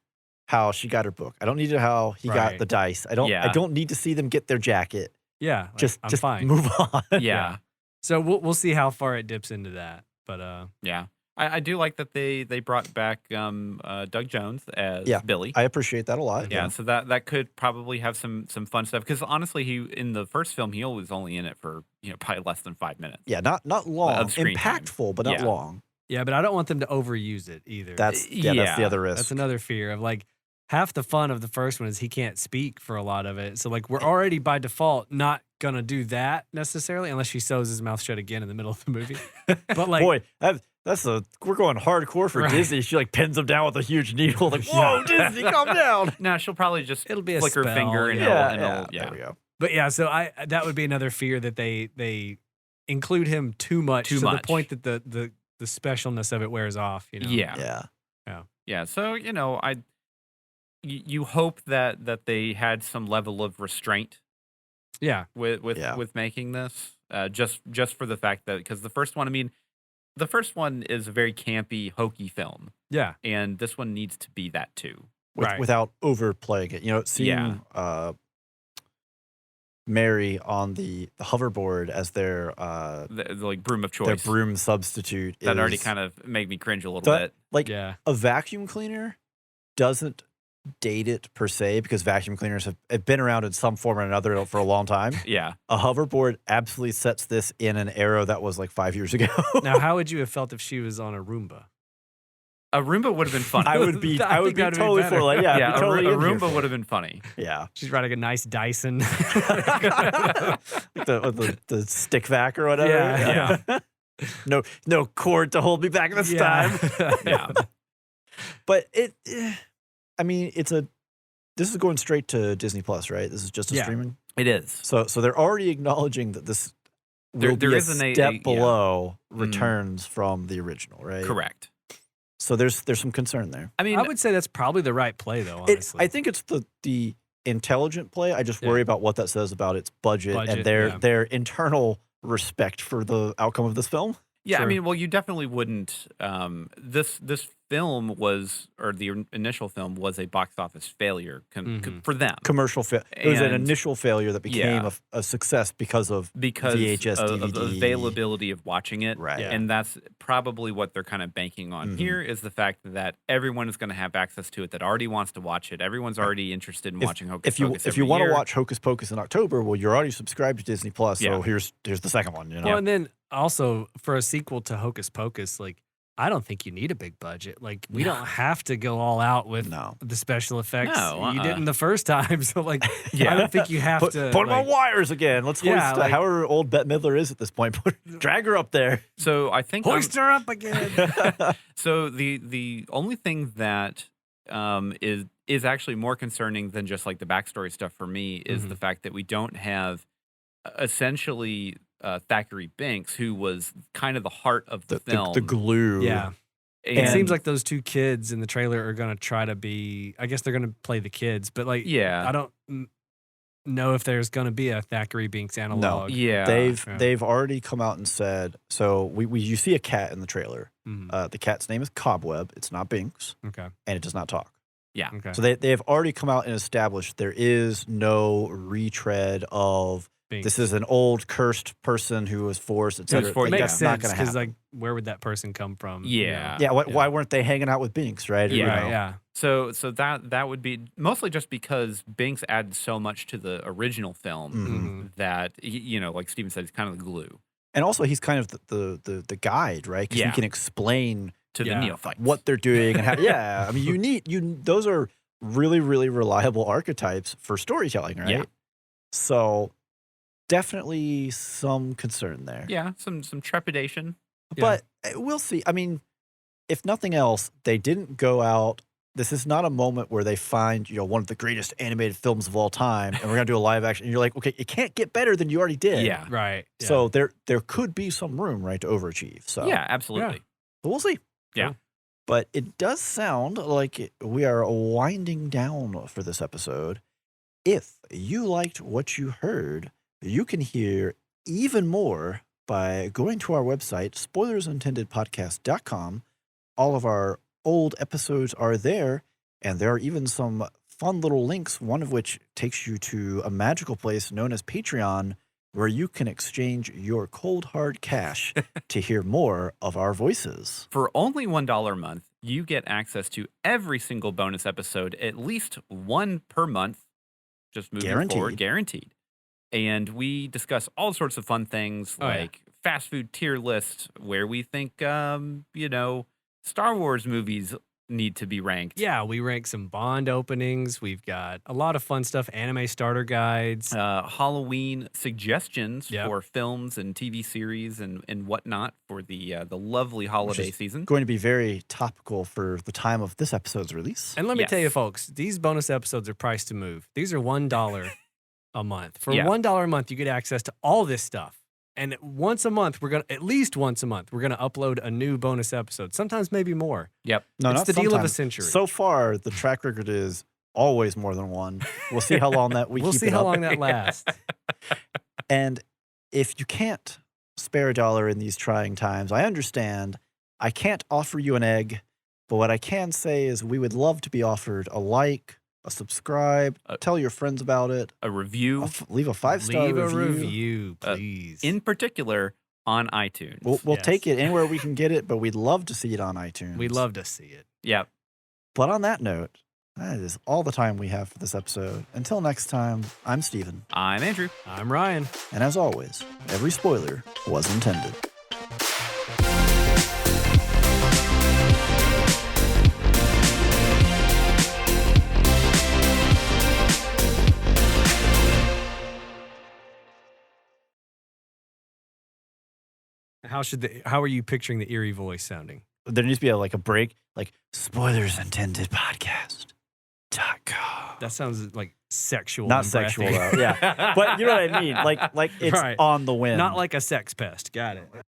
how she got her book. I don't need to know how he got Right. the dice. I don't Yeah. need to see them get their jacket. Yeah. like, Just I'm fine. move on. Yeah. So we'll see how far it dips into that. But Yeah. I do like that they brought back Doug Jones as Yeah. Billy. I appreciate that a lot. Yeah, so that could probably have some fun stuff because honestly, he in the first film he was only in it for probably less than 5 minutes. Yeah, not long. Of screen time. Impactful, but not Yeah. long. yeah, but I don't want them to overuse it either. That's the Yeah. other risk. That's another fear of like half the fun of the first one is he can't speak for a lot of it. So like we're already by default not gonna do that necessarily unless she sews his mouth shut again in the middle of the movie. But like Boy, we're going hardcore for Right. Disney. She like pins him down with a huge needle. Like, whoa, Disney, calm down. No, she'll probably just it'll be a flick her spell, finger and yeah. it'll There we go. But yeah, so that would be another fear that they include him too much to the point that the specialness of it wears off. Yeah. Yeah. Yeah. So, you hope that they had some level of restraint Yeah. with making this, just for the fact that, because the first one is a very campy, hokey film, Yeah. and this one needs to be that too. Right. Without overplaying it. Seeing Mary on the hoverboard as their The like broom of choice. their broom substitute that already is- kind of made me cringe a little bit. like Yeah. a vacuum cleaner doesn't date it per se, because vacuum cleaners have been around in some form or another for a long time. Yeah. A hoverboard absolutely sets this in an era that was like 5 years ago. Now, how would you have felt if she was on a Roomba? A Roomba would have been funny. I would be I think that'd be totally better. for like, yeah, I'd yeah, be totally a in here Roomba for would it. have been funny. Yeah. She's riding a nice Dyson. Like the stick vac or whatever. Yeah. No cord to hold me back this time. Yeah. But this is going straight to Disney Plus, right? This is just a streaming. It is. So they're already acknowledging that this will There be a isn't a- step yeah. below returns from the original, right? Correct. So there's some concern there. I mean, I would say that's probably the right play, though, honestly. I think it's the intelligent play. I just worry about what that says about its budget and their internal respect for the outcome of this film. yeah, I Sure. mean, well, you definitely wouldn't. This film was, or the initial film was, a box office failure for them Commercial it was an And- initial failure that became a success because of VHS, of the DVD. availability of watching it. Right. Yeah. And that's probably what they're kind of banking on here, is the fact that everyone is going to have access to it that already wants to watch it. Everyone's already interested in watching Hocus Pocus. If you every want to year. watch Hocus Pocus in October, well, you're already subscribed to Disney Plus, so Yeah. here's the second one. Well, and then also for a sequel to Hocus Pocus, like, I don't think you need a big budget. Like, we don't have to go all out with No. the special effects. No, You didn't the first time. So, like, Yeah. I don't think you have Put to. them like, on wires again. Let's hoist like- however old Bette Midler is at this point. Drag her up there. So I think hoist her up again. So the only thing that is actually more concerning than just like the backstory stuff for me is the fact that we don't have essentially Thackeray Binks, who was kind of the heart of the film. The glue. Yeah. It And- seems like those two kids in the trailer are going to try to be, I guess they're going to play the kids, but like, Yeah. I don't know if there's going to be a Thackeray Binks analog. Yeah. They've already come out and said, so you see a cat in the trailer. Mhm. The cat's name is Cobweb. It's not Binks, Okay. and it does not talk. Yeah. Okay. So they have already come out and established there is no retread of Binks. this is an old cursed person who was forced, etc. forced, Like, Makes that's not sense going to because, happen. like, where would that person come from? Yeah. Yeah, why weren't they hanging out with Binks, right? Or, Yeah. Right, yeah. So that would be mostly just because Binks added so much to the original film Mhm. that like Steven said, he's kind of the glue And also, he's kind of the guide, right? Because Yeah. he can explain to Yeah. the neophytes. what they're doing and how. Yeah, I mean, those are really, really reliable archetypes for storytelling, right? Yeah. So definitely some concern there. Yeah, some trepidation. But we'll see. I mean, if nothing else, they didn't go out. This is not a moment where they find, one of the greatest animated films of all time, and we're gonna do a live action. And you're like, okay, it can't get better than you already did. Yeah. Right. Yeah. So there could be some room, right, to overachieve. So Yeah, absolutely. but we'll see. Yeah. But it does sound like we are winding down for this episode. If you liked what you heard, you can hear even more by going to our website, spoilersintendedpodcast.com. All of our old episodes are there, and there are even some fun little links, one of which takes you to a magical place known as Patreon, where you can exchange your cold hard cash to hear more of our voices. For only $1 a month, you get access to every single bonus episode, at least one per month, just moving forward, guaranteed. And we discuss all sorts of fun things like fast food tier lists, where we think, Star Wars movies need to be ranked. Yeah, we rank some Bond openings. We've got a lot of fun stuff, anime starter guides. Halloween suggestions Yep. for films and TV series and whatnot for the lovely holiday season. Going to be very topical for the time of this episode's release. And let me tell you, Yes. folks, these bonus episodes are priced to move. These are $1 a month. For Yeah. $1 a month, you get access to all this stuff. And once a month, at least once a month, we're gonna upload a new bonus episode. Sometimes maybe more. Yep. No, It's not the deal of a sometimes. century. So far, the track record is always more than one. We'll see how long that we We'll keep see it how up. long that lasts. And if you can't spare a dollar in these trying times, I understand. I can't offer you an egg, but what I can say is we would love to be offered a like, a subscribe, tell your friends about it, A review, leave a 5-star Leave a review. review, please. in particular, on iTunes. We'll Yes. take it anywhere we can get it, but we'd love to see it on iTunes. We'd love to see it. Yep. But on that note, that is all the time we have for this episode. Until next time, I'm Steven. I'm Andrew. I'm Ryan. And as always, every spoiler was intended. How are you picturing the eerie voice sounding? There needs to be a break, like spoilers intended podcast.com. That sounds like sexual. Not and sexual breathy. though, yeah. But you know what I mean? Like it's Right. on the wind. Not like a sex pest. Got it.